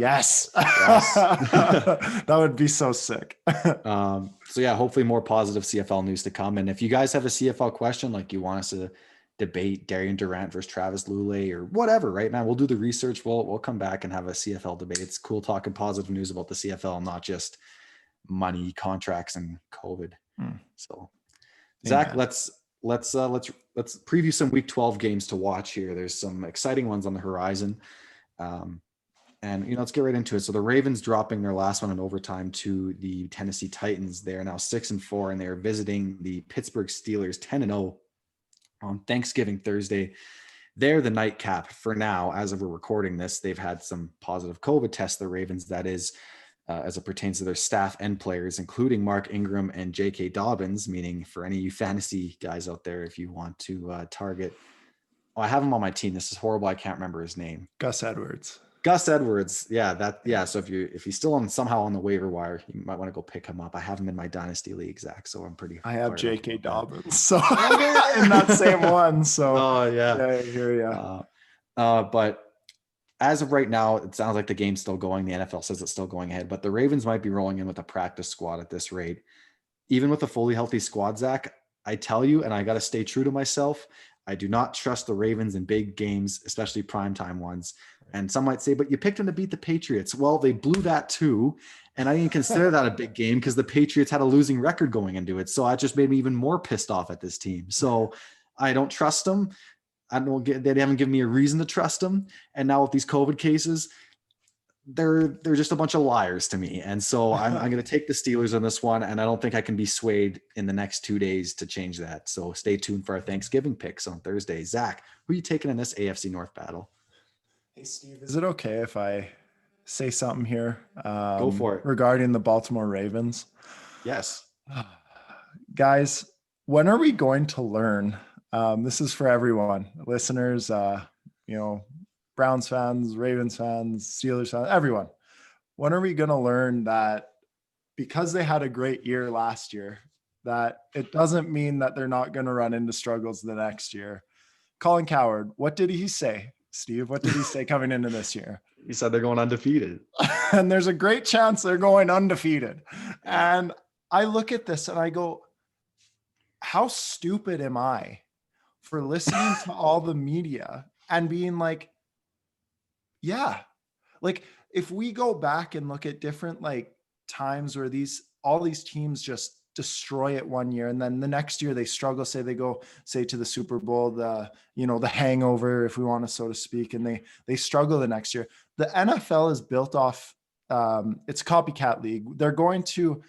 B: would be so sick.
A: So yeah, hopefully more positive CFL news to come. And if you guys have a CFL question, like you want us to debate Darian Durant versus Travis Lulay or whatever, right, man, we'll do the research. We'll come back and have a CFL debate. It's cool talking positive news about the CFL, not just money, contracts, and COVID. So Zach, let's preview some week 12 games to watch here. There's some exciting ones on the horizon. And, let's get right into it. So the Ravens dropping their last one in overtime to the Tennessee Titans. They are now 6-4, and they are visiting the Pittsburgh Steelers 10-0 on Thanksgiving Thursday. They're the nightcap for now. As of we're recording this, they've had some positive COVID tests, the Ravens, that is, as it pertains to their staff and players, including Mark Ingram and J.K. Dobbins, meaning for any of you fantasy guys out there, if you want to target. Oh, I have him on my team. This is horrible. I can't remember his name.
B: Gus Edwards.
A: Gus Edwards. Yeah. So if he's still somehow on the waiver wire, you might want to go pick him up. I have him in my dynasty league, Zach. So I'm pretty.
B: I have
A: fired up
B: J.K.
A: about
B: Dobbins, so in that same one. So
A: Oh yeah.
B: I hear you.
A: But as of right now, it sounds like the game's still going. The NFL says it's still going ahead, but the Ravens might be rolling in with a practice squad at this rate. Even with a fully healthy squad, Zach, I tell you, and I got to stay true to myself, I do not trust the Ravens in big games, especially primetime ones. And some might say, but you picked them to beat the Patriots. Well, they blew that too. And I didn't consider that a big game because the Patriots had a losing record going into it. So that just made me even more pissed off at this team. So I don't trust them. They haven't given me a reason to trust them. And now with these COVID cases, they're just a bunch of liars to me. And so I'm going to take the Steelers on this one. And I don't think I can be swayed in the next 2 days to change that. So stay tuned for our Thanksgiving picks on Thursday. Zach, who are you taking in this AFC North battle?
B: Hey, Steve, is it okay if I say something here?
A: Go for it.
B: Regarding the Baltimore Ravens.
A: Yes.
B: Guys, when are we going to learn? This is for everyone, listeners, Browns fans, Ravens fans, Steelers fans, everyone. When are we going to learn that because they had a great year last year, that it doesn't mean that they're not going to run into struggles the next year? Colin Cowherd, what did he say? Steve, what did he say coming into this year?
A: He said they're going undefeated.
B: And there's a great chance they're going undefeated. And I look at this and I go, how stupid am I for listening to all the media and being like, yeah, like if we go back and look at different like times where all these teams just destroy it one year and then the next year they struggle, say they go to the Super Bowl, the hangover, if we want to so to speak, and they struggle the next year. The NFL is built off it's a copycat league. They're going to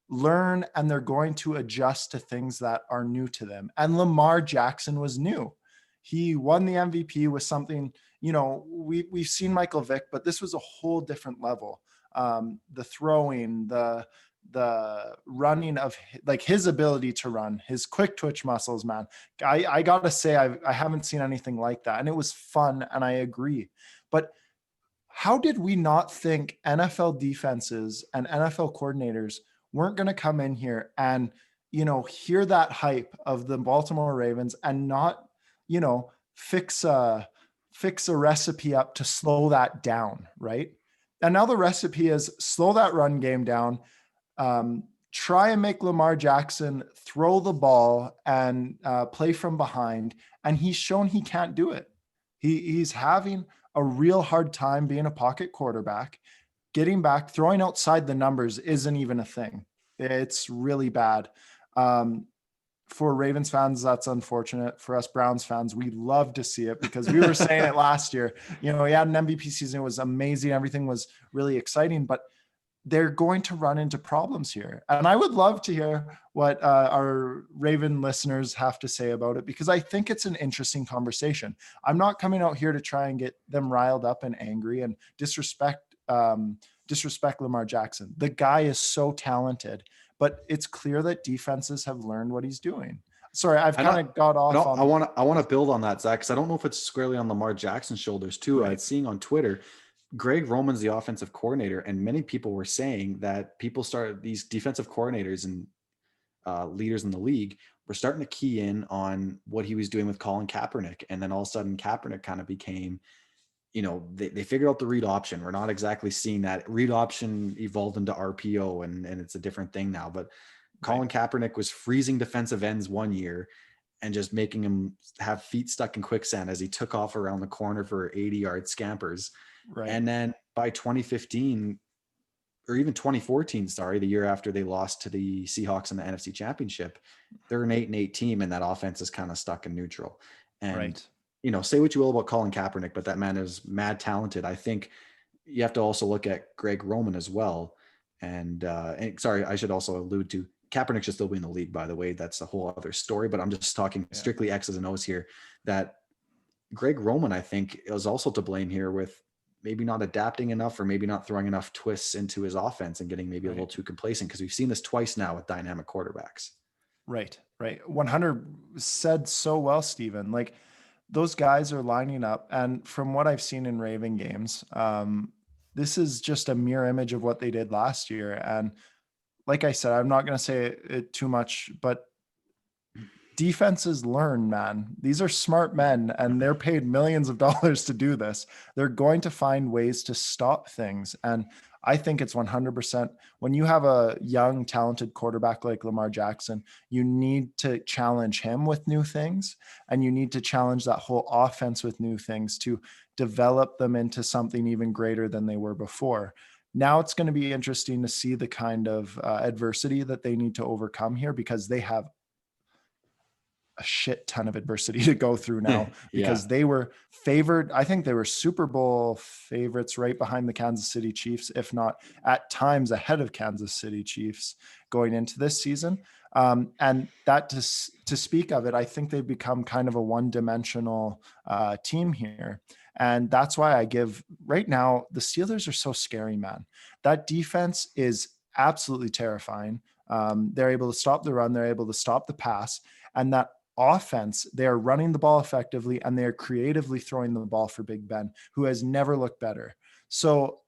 B: learn and they're going to adjust to things that are new to them. And Lamar Jackson was new. He won the MVP with something, we've seen Michael Vick, but this was a whole different level. The throwing, the running of like his ability to run, his quick twitch muscles, man. I got to say, I haven't seen anything like that. And it was fun. And I agree. But how did we not think NFL defenses and NFL coordinators weren't going to come in here and, hear that hype of the Baltimore Ravens and not, fix a recipe up to slow that down, right? And now the recipe is slow that run game down, try and make Lamar Jackson throw the ball and play from behind. And he's shown he can't do it. He's having a real hard time being a pocket quarterback, getting back, throwing outside the numbers isn't even a thing. It's really bad. For Ravens fans, that's unfortunate. For us Browns fans, we love to see it because we were saying it last year. He had an MVP season. It was amazing. Everything was really exciting, but they're going to run into problems here. And I would love to hear what our Raven listeners have to say about it, because I think it's an interesting conversation. I'm not coming out here to try and get them riled up and angry and disrespect Lamar Jackson. The guy is so talented, but it's clear that defenses have learned what he's doing. Sorry, I've kind of got off.
A: I want to build on that, Zach, because I don't know if it's squarely on Lamar Jackson's shoulders too. Right. I was seeing on Twitter, Greg Roman's the offensive coordinator, and many people were saying that these defensive coordinators and leaders in the league were starting to key in on what he was doing with Colin Kaepernick. And then all of a sudden Kaepernick kind of became, they figured out the read option. We're not exactly seeing that. Read option evolved into RPO and it's a different thing now. But Colin Kaepernick was freezing defensive ends one year and just making him have feet stuck in quicksand as he took off around the corner for 80-yard scampers. Right. And then by 2015 or even 2014, the year after they lost to the Seahawks in the NFC Championship, they're an 8-8 team and that offense is kind of stuck in neutral. And, say what you will about Colin Kaepernick, but that man is mad talented. I think you have to also look at Greg Roman as well. And sorry, I should also allude to Kaepernick should still be in the league, by the way. That's a whole other story, but I'm just talking strictly X's and O's here. That Greg Roman, I think, is also to blame here with maybe not adapting enough or maybe not throwing enough twists into his offense and getting maybe a little too complacent, because we've seen this twice now with dynamic quarterbacks.
B: Right. 100 said so well, Stephen. Like those guys are lining up. And from what I've seen in Raven games, this is just a mirror image of what they did last year. And like I said, I'm not going to say it too much, but defenses learn, man. These are smart men and they're paid millions of dollars to do this. They're going to find ways to stop things. And I think it's 100% when you have a young, talented quarterback like Lamar Jackson, you need to challenge him with new things, and you need to challenge that whole offense with new things to develop them into something even greater than they were before. Now it's going to be interesting to see the kind of adversity that they need to overcome here, because they have a shit ton of adversity to go through now because they were favored. I think they were Super Bowl favorites right behind the Kansas City Chiefs, if not at times ahead of Kansas City Chiefs going into this season. And that to speak of it, I think they've become kind of a one-dimensional team here. And that's why I give right now, the Steelers are so scary, man. That defense is absolutely terrifying. They're able to stop the run. They're able to stop the pass. And that offense, they are running the ball effectively, and they are creatively throwing the ball for Big Ben, who has never looked better. So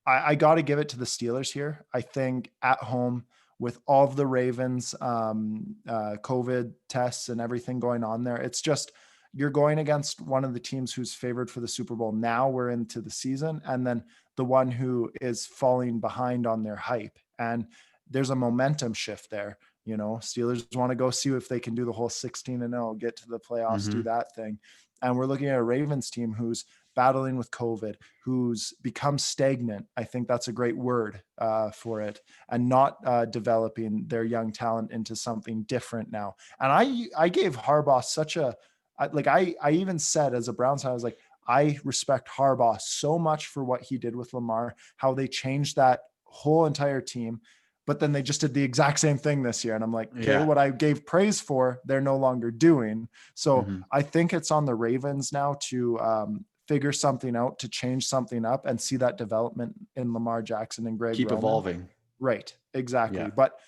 B: I got to give it to the Steelers here. I think at home with all of the Ravens COVID tests and everything going on there, it's just, you're going against one of the teams who's favored for the Super Bowl. Now we're into the season, and then the one who is falling behind on their hype. And there's a momentum shift there. You know, Steelers want to go see if they can do the whole 16-0, get to the playoffs, do that thing. And we're looking at a Ravens team who's battling with COVID, who's become stagnant. I think that's a great word for it, and not developing their young talent into something different now. And I gave Harbaugh such a, I even said as a Browns fan, I was like, I respect Harbaugh so much for what he did with Lamar, how they changed that whole entire team. But then they just did the exact same thing this year. And I'm like, okay, what I gave praise for, they're no longer doing. So I think it's on the Ravens now to figure something out, to change something up and see that development in Lamar Jackson and Greg
A: Keep
B: Roman.
A: evolving.
B: Right. Exactly. But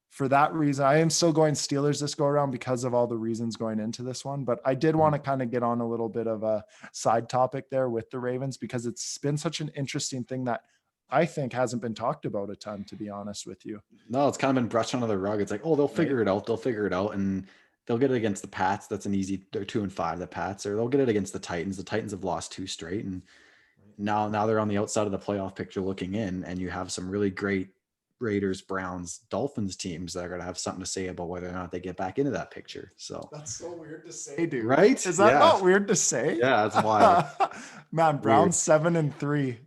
B: for that reason, I am still going Steelers this go around because of all the reasons going into this one. But I did want to kind of get on a little bit of a side topic there with the Ravens, because it's been such an interesting thing that I think hasn't been talked about a ton, to be honest with you.
A: No, it's kind of been brushed under the rug. It's like, oh, they'll figure it out. They'll figure it out. And they'll get it against the Pats. That's an easy, they're 2-5, the Pats, or they'll get it against the Titans. The Titans have lost 2 straight. And now they're on the outside of the playoff picture looking in, and you have some really great Raiders, Browns, Dolphins teams that are going to have something to say about whether or not they get back into that picture. So
B: that's so weird to say, dude.
A: Right?
B: Is that not weird to say?
A: Yeah, that's wild.
B: Man, Browns 7-3.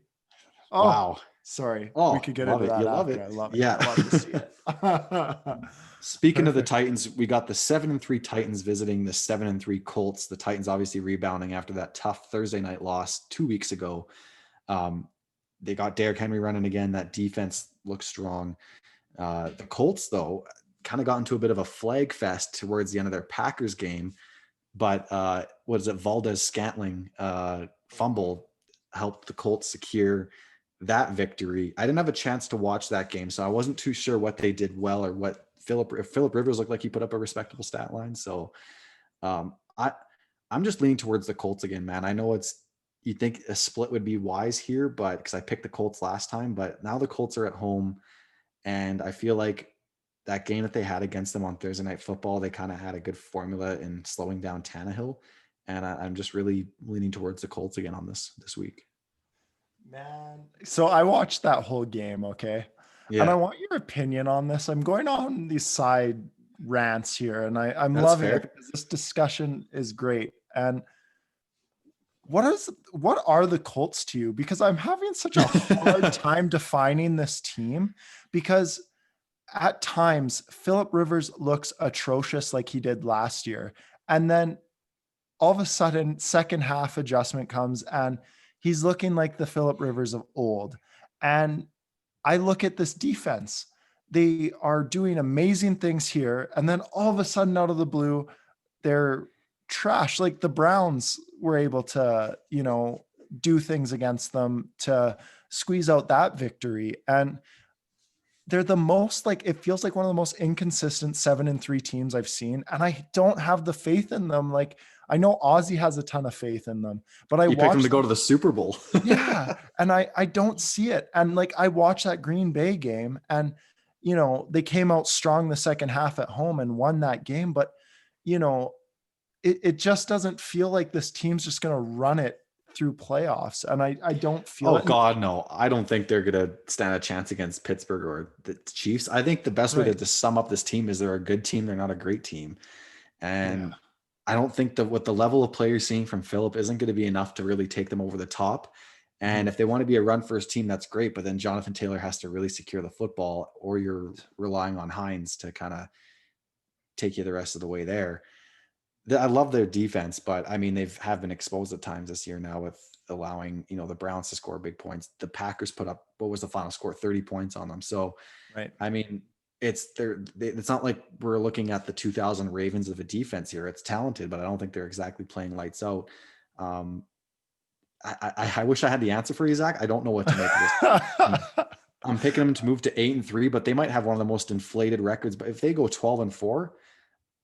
B: Oh,
A: wow.
B: Sorry.
A: Oh,
B: We could get into that.
A: You
B: after.
A: love it.
B: I love it.
A: Yeah.
B: I love to see it.
A: Speaking of the Titans, we got the 7-3 Titans visiting the 7-3 Colts. The Titans obviously rebounding after that tough Thursday night loss 2 weeks ago. They got Derrick Henry running again. That defense looks strong. The Colts, though, kind of got into a bit of a flag fest towards the end of their Packers game. But Valdez-Scantling fumble helped the Colts secure that victory. I didn't have a chance to watch that game, so I wasn't too sure what they did well, or what Philip Rivers looked like he put up a respectable stat line. So I'm just leaning towards the Colts again, man. I know you think a split would be wise here, but because I picked the Colts last time, but now the Colts are at home, and I feel like that game that they had against them on Thursday Night Football, they kind of had a good formula in slowing down Tannehill, and I'm just really leaning towards the Colts again on this week.
B: Man, so I watched that whole game, okay? Yeah. And I want your opinion on this. I'm going on these side rants here, and I'm loving it because this discussion is great. And what are the Colts to you? Because I'm having such a hard time defining this team, because at times Philip Rivers looks atrocious like he did last year. And then all of a sudden, second half adjustment comes and he's looking like the Philip Rivers of old. And I look at this defense. They are doing amazing things here. And then all of a sudden, out of the blue, they're trash. Like the Browns were able to, do things against them to squeeze out that victory. And they're the most like, it feels like one of the most inconsistent 7-3 teams I've seen. And I don't have the faith in them. Like, I know Ozzy has a ton of faith in them, but I
A: You picked them
B: watched
A: to go to the Super Bowl.
B: yeah. And I don't see it. And like, I watched that Green Bay game and, they came out strong the second half at home and won that game. But, you know, it just doesn't feel like this team's just going to run it through playoffs. And I don't feel
A: Oh
B: it.
A: God, no. I don't think they're going to stand a chance against Pittsburgh or the Chiefs. I think the best way
B: Right.
A: to sum up this team is they're a good team. They're not a great team. And I don't think that what the level of play you're seeing from Phillip isn't going to be enough to really take them over the top. And if they want to be a run first team, that's great. But then Jonathan Taylor has to really secure the football, or you're relying on Hines to kind of take you the rest of the way there. I love their defense, but I mean, have been exposed at times this year now with allowing, the Browns to score big points. The Packers put up, what was the final score? 30 points on them. So,
B: Right.
A: I mean, it's not like we're looking at the 2000 Ravens of a defense here. It's talented, but I don't think they're exactly playing lights out. I wish I had the answer for you, Zach. I don't know what to make of this. I'm picking them to move to 8-3, but they might have one of the most inflated records. But if they go 12-4,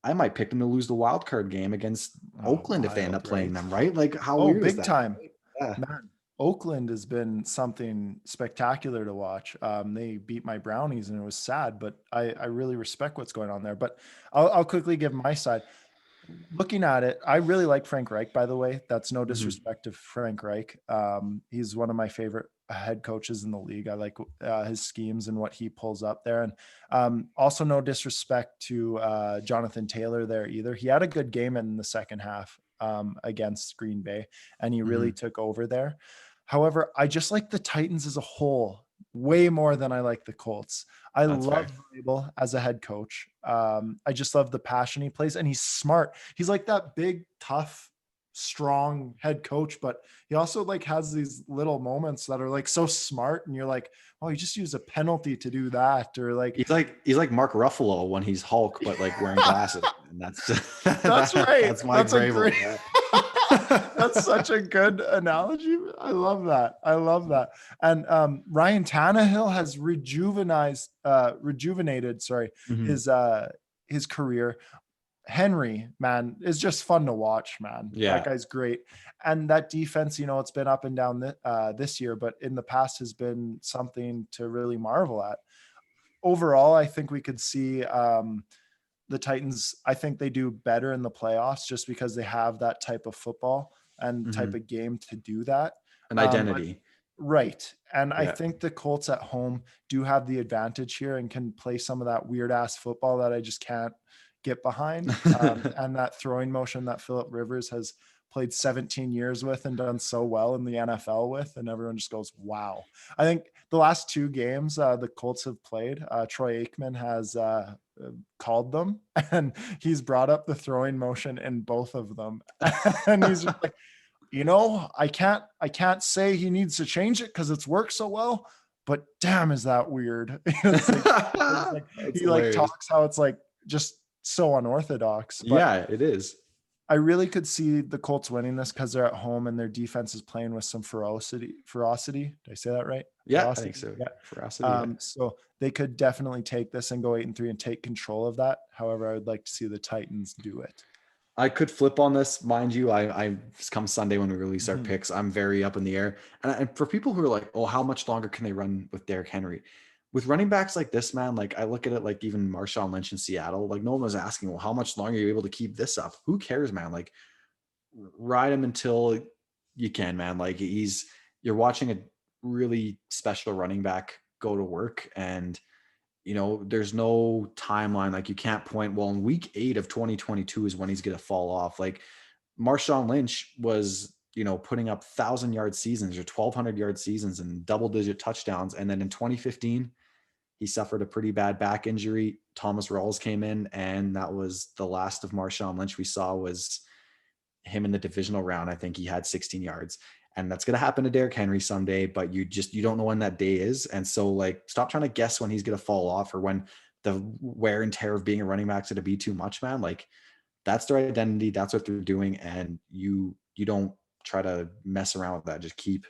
A: I might pick them to lose the wild card game against Oakland if they end up playing them, right? Like, how weird is
B: big
A: that?
B: time.
A: Yeah.
B: Man, Oakland has been something spectacular to watch. They beat my Brownies and it was sad, but I really respect what's going on there. But I'll quickly give my side. Looking at it, I really like Frank Reich, by the way. That's no disrespect to Frank Reich. He's one of my favorite head coaches in the league. I like his schemes and what he pulls up there. And also no disrespect to Jonathan Taylor there either. He had a good game in the second half against Green Bay, and he really took over there. However, I just like the Titans as a whole way more than I like the Colts. I love Vrabel as a head coach. I just love the passion he plays, and he's smart. He's like that big, tough, strong head coach, but he also like has these little moments that are like so smart, and you're like, oh, you just use a penalty to do that, or like
A: he's like Mark Ruffalo when he's Hulk, but like wearing glasses, and that's
B: right.
A: That's Mike Vrabel.
B: That's such a good analogy. I love that. And Ryan Tannehill has rejuvenated, his career. Henry, man, is just fun to watch, man.
A: Yeah.
B: That guy's great. And that defense, it's been up and down this year, but in the past has been something to really marvel at. Overall, I think we could see the Titans, I think they do better in the playoffs just because they have that type of football and type of game to do that.
A: An identity.
B: Right. And I think the Colts at home do have the advantage here and can play some of that weird ass football that I just can't get behind. And that throwing motion that Phillip Rivers has played 17 years with and done so well in the NFL with, and everyone just goes, wow. I think the last two games the Colts have played, Troy Aikman has called them, and he's brought up the throwing motion in both of them. And he's just like, I can't say he needs to change it because it's worked so well, but damn, is that weird? He like talks how it's like just so unorthodox. But
A: yeah, it is.
B: I really could see the Colts winning this because they're at home and their defense is playing with some ferocity. Did I say that right?
A: Yeah,
B: ferocity?
A: I think so.
B: Yeah.
A: Ferocity.
B: So they could definitely take this and go 8-3 and take control of that. However, I would like to see the Titans do it.
A: I could flip on this, mind you. I come Sunday when we release our picks, I'm very up in the air. And for people who are like, oh, how much longer can they run with Derrick Henry? With running backs like this, man, like I look at it like even Marshawn Lynch in Seattle, like no one was asking, well, how much longer are you able to keep this up? Who cares, man? Like ride him until you can, man. Like you're watching a really special running back go to work, and there's no timeline. Like you can't point, well, in week 8 of 2022 is when he's going to fall off. Like Marshawn Lynch was, putting up 1,000-yard seasons or 1,200-yard seasons and double-digit touchdowns. And then in 2015, he suffered a pretty bad back injury. Thomas Rawls came in, and that was the last of Marshawn Lynch we saw was him in the divisional round. I think he had 16 yards. And that's going to happen to Derrick Henry someday, but you don't know when that day is. And so like, stop trying to guess when he's going to fall off or when the wear and tear of being a running back is going to be too much, man. Like that's their identity. That's what they're doing. And you don't try to mess around with that. Just keep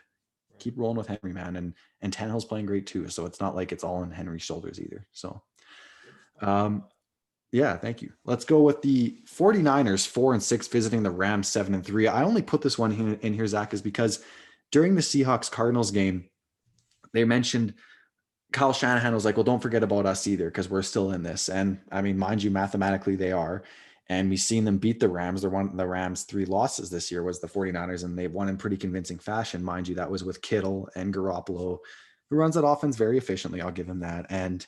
A: keep rolling with Henry, man. And Tannehill's playing great too. So it's not like it's all on Henry's shoulders either. So, yeah, thank you. Let's go with the 49ers 4-6 visiting the Rams 7-3. I only put this one in here, Zach, is because during the Seahawks Cardinals game, they mentioned Kyle Shanahan was like, well, don't forget about us either, because we're still in this. And I mean, mind you, mathematically they are. And we've seen them beat the Rams. They're one of the Rams' 3 losses this year was the 49ers, and they've won in pretty convincing fashion. Mind you, that was with Kittle and Garoppolo, who runs that offense very efficiently. I'll give him that. And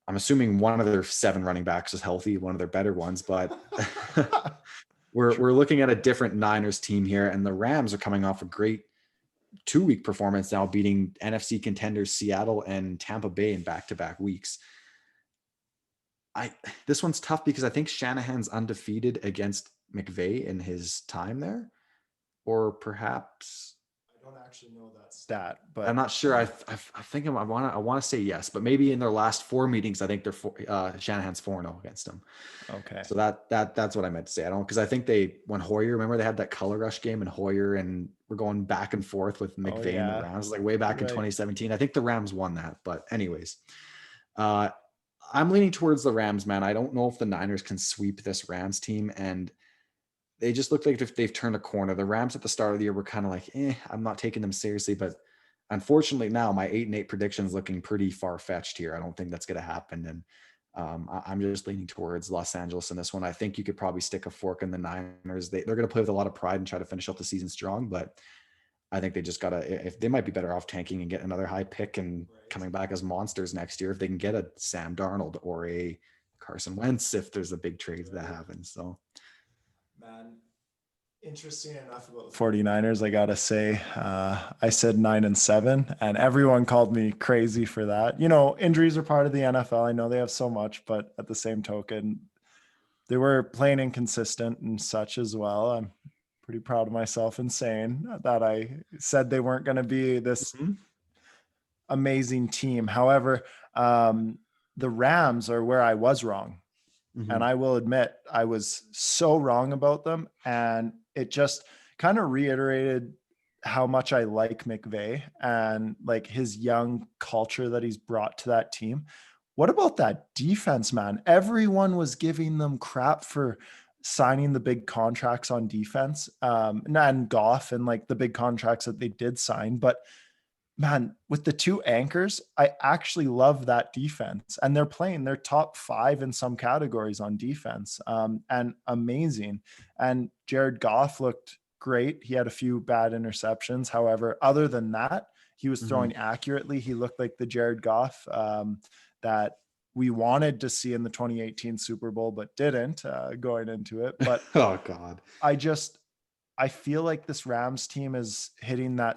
A: I'm assuming one of their 7 running backs is healthy, one of their better ones, but we're looking at a different Niners team here, and the Rams are coming off a great 2-week performance now, beating NFC contenders Seattle and Tampa Bay in back-to-back weeks. This one's tough because I think Shanahan's undefeated against McVay in his time there, or perhaps
B: I don't actually know that stat, but
A: I'm not sure. I think I want to say yes, but maybe in their last 4 meetings, I think Shanahan's 4-0 against them.
B: Okay,
A: so that's what I meant to say. I don't, because I think when Hoyer, remember they had that color rush game, and Hoyer and we're going back and forth with McVay and the Rams, like way back in 2017. I think the Rams won that, but anyways, I'm leaning towards the Rams, man. I don't know if the Niners can sweep this Rams team, and they just look like they've turned a corner. The Rams at the start of the year were kind of like, I'm not taking them seriously, but unfortunately now my 8-8 prediction is looking pretty far-fetched here. I don't think that's going to happen. And I'm just leaning towards Los Angeles in this one. I think you could probably stick a fork in the Niners. They're going to play with a lot of pride and try to finish up the season strong, but I think they just got to, if they might be better off tanking and getting another high pick and coming back as monsters next year, if they can get a Sam Darnold or a Carson Wentz, if there's a big trade that happens. So,
B: man, interesting enough about the 49ers, I gotta say, I said 9-7, and everyone called me crazy for that. You know, injuries are part of the NFL. I know they have so much, but at the same token, they were playing inconsistent and such as well. I'm pretty proud of myself in saying that I said they weren't going to be this amazing team. However, the Rams are where I was wrong. And I will admit I was so wrong about them. And it just kind of reiterated how much I like McVay and like his young culture that he's brought to that team. What about that defense, man? Everyone was giving them crap for signing the big contracts on defense, and Goff and like the big contracts that they did sign. But man, with the 2 anchors, I actually love that defense, and they're top 5 in some categories on defense, and amazing. And Jared Goff looked great. He had a few bad interceptions. However, other than that, he was throwing accurately. He looked like the Jared Goff that we wanted to see in the 2018 Super Bowl, but didn't going into it. But
A: oh God,
B: I feel like this Rams team is hitting that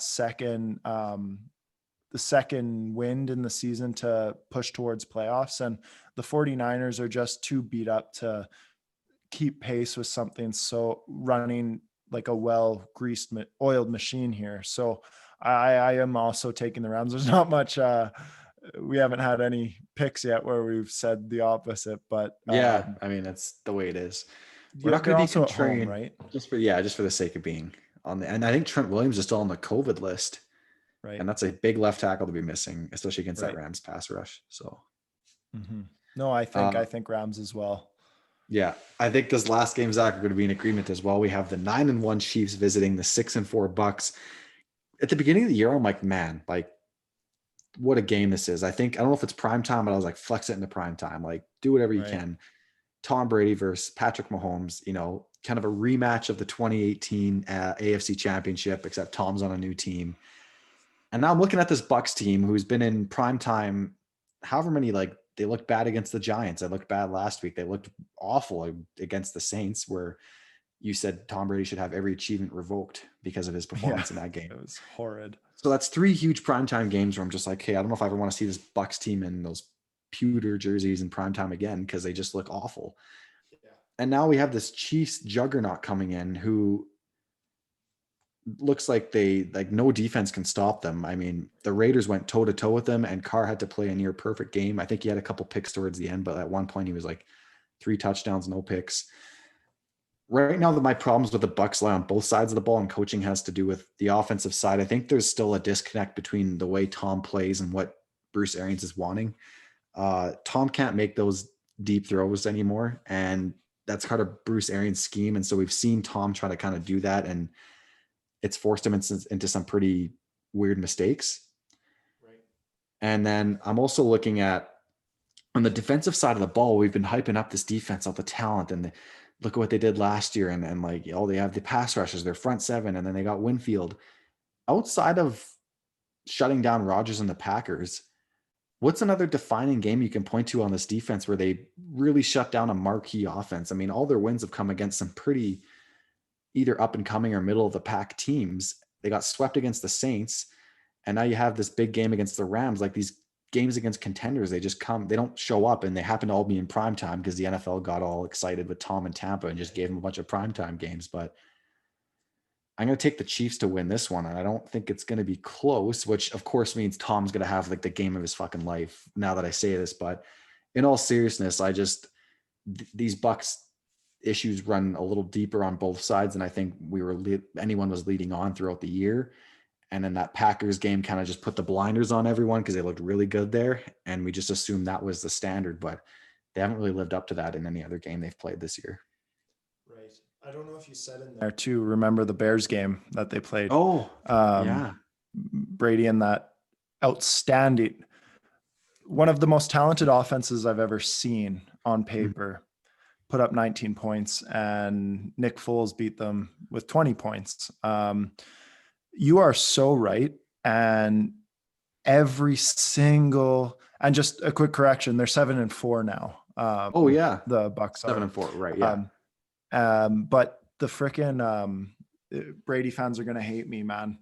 B: the second wind in the season to push towards playoffs. And the 49ers are just too beat up to keep pace with something so running like a well-greased, oiled machine here. So I am also taking the Rams. There's not much, we haven't had any picks yet where we've said the opposite, but
A: yeah, I mean, that's the way it is. We're not
B: they're
A: going to be
B: also at home,
A: contrarian,
B: right?
A: just for the sake of being on the, and I think Trent Williams is still on the COVID list,
B: Right.
A: and that's a big left tackle to be missing, especially against that Rams pass rush. So,
B: no, I think Rams as well.
A: Yeah, I think this last game, Zach, are going to be in agreement as well. We have the 9-1 Chiefs visiting the 6-4 Bucks. At the beginning of the year, I'm like, man, like, what a game this is. I don't know if it's prime time, but I was like, flex it into prime time. Like, do whatever you can. Tom Brady versus Patrick Mahomes, kind of a rematch of the 2018 AFC Championship, except Tom's on a new team. And now I'm looking at this Bucks team who's been in prime time, however many, like, they looked bad against the Giants. They looked bad last week. They looked awful against the Saints, where you said Tom Brady should have every achievement revoked because of his performance in that game.
B: It was horrid.
A: So that's 3 huge primetime games where I'm just like, hey, I don't know if I ever want to see this Bucks team in those pewter jerseys in primetime again, because they just look awful. Yeah. And now we have this Chiefs juggernaut coming in who looks like no defense can stop them. I mean, the Raiders went toe to toe with them, and Carr had to play a near perfect game. I think he had a couple picks towards the end, but at one point he was like 3 touchdowns, no picks. right now that my problems with the Bucks lie on both sides of the ball, and coaching has to do with the offensive side. I think there's still a disconnect between the way Tom plays and what Bruce Arians is wanting. Tom can't make those deep throws anymore, and that's kind of Bruce Arians' scheme. And so we've seen Tom try to kind of do that, and it's forced him into some pretty weird mistakes.
B: Right.
A: And then I'm also looking at on the defensive side of the ball, we've been hyping up this defense, all the talent, and look at what they did last year. And like, oh, they have the pass rushers, their front seven, and then they got Winfield. Outside of shutting down Rodgers and the Packers, what's another defining game you can point to on this defense where they really shut down a marquee offense? I mean, all their wins have come against some pretty either up and coming or middle of the pack teams. They got swept against the Saints, and now you have this big game against the Rams. Like these games against contenders, they don't show up, and they happen to all be in prime time because the NFL got all excited with Tom and Tampa and just gave them a bunch of primetime games. But I'm going to take the Chiefs to win this one, and I don't think it's going to be close, which of course means Tom's going to have like the game of his fucking life now that I say this. But in all seriousness, these Bucks issues run a little deeper on both sides, and I think anyone was leading on throughout the year. And then that Packers game kind of just put the blinders on everyone because they looked really good there. And we just assumed that was the standard, but they haven't really lived up to that in any other game they've played this year.
B: Right. I don't know if you said in there too, remember the Bears game that they played.
A: Oh, yeah.
B: Brady and that outstanding, one of the most talented offenses I've ever seen on paper, put up 19 points, and Nick Foles beat them with 20 points. You are so right. And every single, and just a quick correction, they're 7-4 now.
A: Oh yeah.
B: The Bucks
A: 7-4. Right. Yeah.
B: But the frickin' Brady fans are going to hate me, man.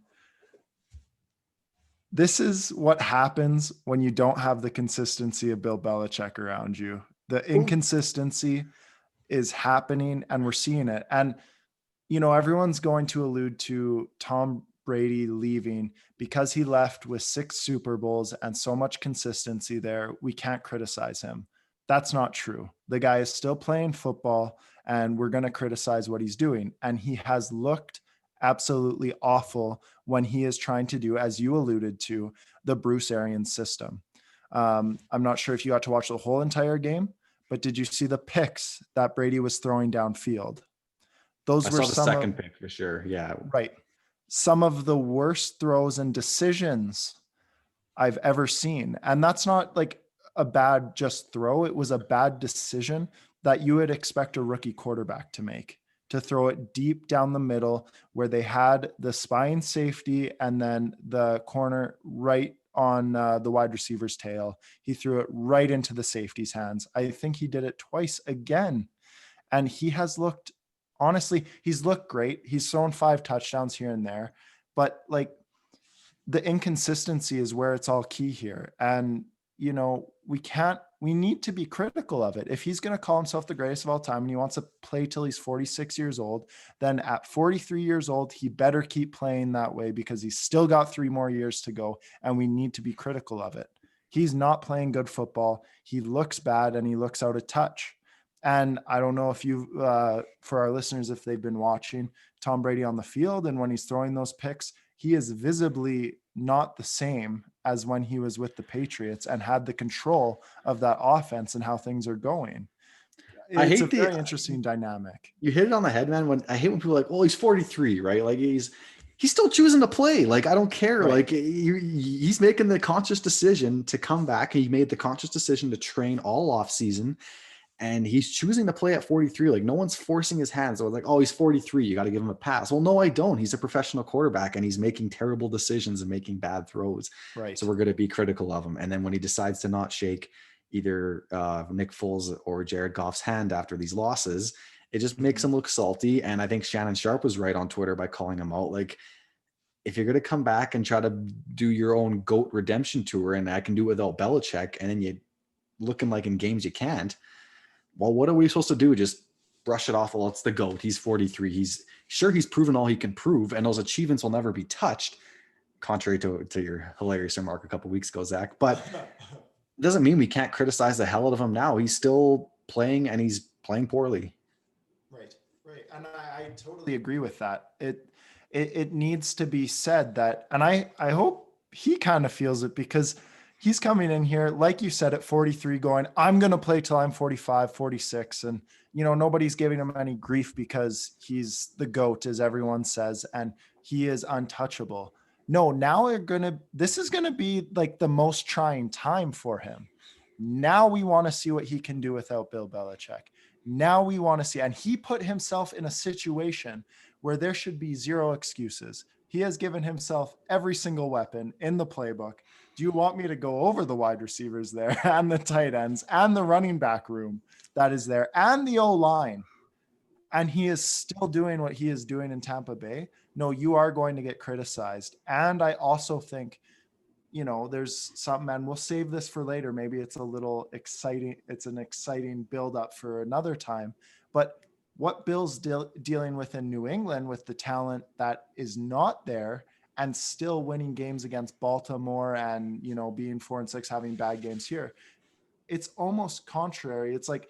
B: This is what happens when you don't have the consistency of Bill Belichick around you. The inconsistency is happening, and we're seeing it. And, everyone's going to allude to Tom Brady leaving because he left with 6 Super Bowls and so much consistency there. We can't criticize him. That's not true. The guy is still playing football, and we're going to criticize what he's doing. And he has looked absolutely awful when he is trying to do, as you alluded to, the Bruce Arians system. I'm not sure if you got to watch the whole entire game, but did you see the picks that Brady was throwing downfield? Those
A: I
B: were
A: saw the second pick for sure. Yeah.
B: Right. Some of the worst throws and decisions I've ever seen. And that's not like a bad just throw. It was a bad decision that you would expect a rookie quarterback to make, to throw it deep down the middle where they had the spine safety and then the corner right on the wide receiver's tail. He threw it right into the safety's hands. I think he did it twice again. And he has looked, honestly, he's looked great. He's thrown 5 touchdowns here and there, but like the inconsistency is where it's all key here. And, we need to be critical of it. If he's going to call himself the greatest of all time and he wants to play till he's 46 years old, then at 43 years old, he better keep playing that way because he's still got 3 more years to go. And we need to be critical of it. He's not playing good football. He looks bad and he looks out of touch. And I don't know if for our listeners, if they've been watching Tom Brady on the field and when he's throwing those picks, he is visibly not the same as when he was with the Patriots and had the control of that offense and how things are going. It's a very interesting dynamic.
A: You hit it on the head, man. I hate when people are like, oh, he's 43, right? Like he's still choosing to play. Like, I don't care. Right. Like he's making the conscious decision to come back. He made the conscious decision to train all off season. And he's choosing to play at 43. Like no one's forcing his hands. So like, oh, he's 43. You got to give him a pass. Well, no, I don't. He's a professional quarterback and he's making terrible decisions and making bad throws.
B: Right.
A: So we're going to be critical of him. And then when he decides to not shake either Nick Foles or Jared Goff's hand after these losses, it just makes him look salty. And I think Shannon Sharp was right on Twitter by calling him out. Like, if you're going to come back and try to do your own GOAT redemption tour, and I can do it without Belichick, and then you looking like in games you can't, well, what are we supposed to do? Just brush it off. Well, it's the GOAT. He's 43. He's proven all he can prove, and those achievements will never be touched, contrary to your hilarious remark a couple of weeks ago, Zach. But it doesn't mean we can't criticize the hell out of him now. He's still playing, and he's playing poorly.
B: Right. Right. And I totally agree with that. It needs to be said that, and I hope he kind of feels it, because he's coming in here, like you said, at 43 going, I'm going to play till I'm 45, 46. And, nobody's giving him any grief because he's the GOAT, as everyone says, and he is untouchable. No, now this is going to be like the most trying time for him. Now we want to see what he can do without Bill Belichick. Now we want to see, and he put himself in a situation where there should be zero excuses. He has given himself every single weapon in the playbook. Do you want me to go over the wide receivers there and the tight ends and the running back room that is there and the O-line? And he is still doing what he is doing in Tampa Bay. No, you are going to get criticized. And I also think, there's something, and we'll save this for later. Maybe it's a little exciting. It's an exciting buildup for another time. But what Bill's dealing with in New England with the talent that is not there and still winning games against Baltimore and, being 4-6, having bad games here, it's almost contrary. It's like,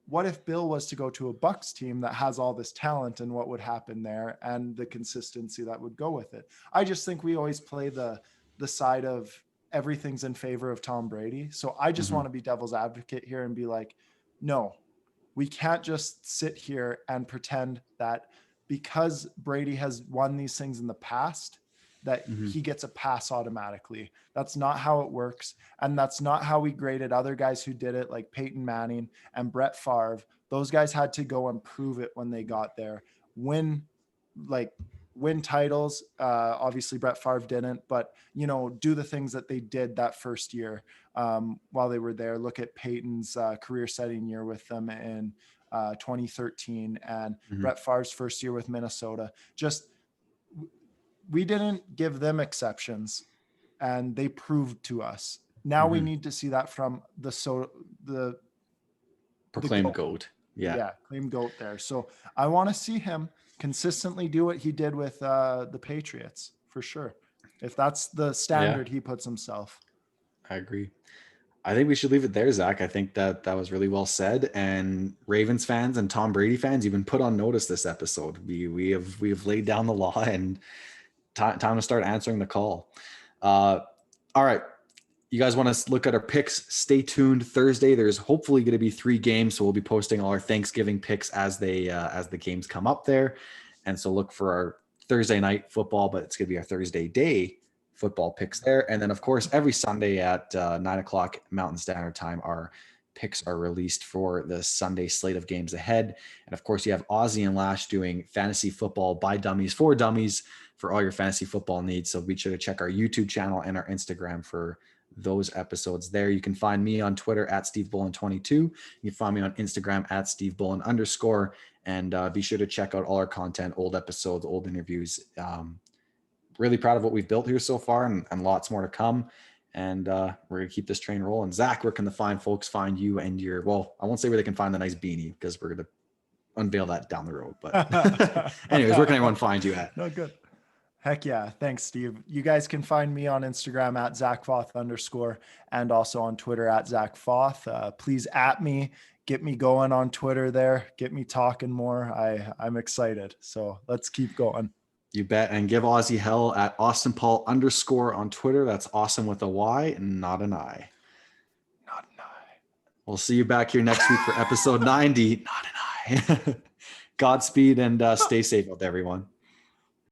B: what if Bill was to go to a Bucs team that has all this talent, and what would happen there and the consistency that would go with it? I just think we always play the side of everything's in favor of Tom Brady. So I just want to be devil's advocate here and be like, no, we can't just sit here and pretend that because Brady has won these things in the past, that he gets a pass automatically. That's not how it works. And that's not how we graded other guys who did it, like Peyton Manning and Brett Favre. Those guys had to go and prove it when they got there. Win titles. Obviously Brett Favre didn't, but do the things that they did that first year while they were there. Look at Peyton's career setting year with them in 2013 and Brett Favre's first year with Minnesota. We didn't give them exceptions, and they proved to us. Now we need to see that from the
A: proclaimed GOAT.
B: Yeah, claimed GOAT there. So I want to see him consistently do what he did with the Patriots, for sure. If that's the standard he puts himself.
A: I agree. I think we should leave it there, Zach. I think that was really well said. And Ravens fans and Tom Brady fans, you've been put on notice this episode. We have laid down the law, and time to start answering the call. All right. You guys want to look at our picks? Stay tuned. Thursday, there's hopefully going to be 3 games, so we'll be posting all our Thanksgiving picks as the games come up there. And so look for our Thursday night football, but it's going to be our Thursday day football picks there. And then, of course, every Sunday at 9:00 Mountain Standard Time, our picks are released for the Sunday slate of games ahead. And of course, you have Ozzy and Lash doing fantasy football by dummies for dummies for all your fantasy football needs. So be sure to check our YouTube channel and our Instagram for those episodes there. You can find me on Twitter at SteveBullen22. You can find me on Instagram at SteveBullen_. And be sure to check out all our content, old episodes, old interviews. Really proud of what we've built here so far, and lots more to come. And we're going to keep this train rolling. Zach, where can the fine folks find you and your, well, I won't say where they can find the nice beanie, because we're going to unveil that down the road. But anyways, where can everyone find you at?
B: No, good. Heck yeah. Thanks, Steve. You guys can find me on Instagram at ZachFoth_ and also on Twitter at ZachFoth. Please at me, get me going on Twitter there, get me talking more. I'm excited. So let's keep going.
A: You bet. And give Ozzy hell at AustinPaul_ on Twitter. That's awesome with a Y and not an I.
B: Not an I.
A: We'll see you back here next week for episode 90. Not an I. Godspeed and stay safe out there, everyone.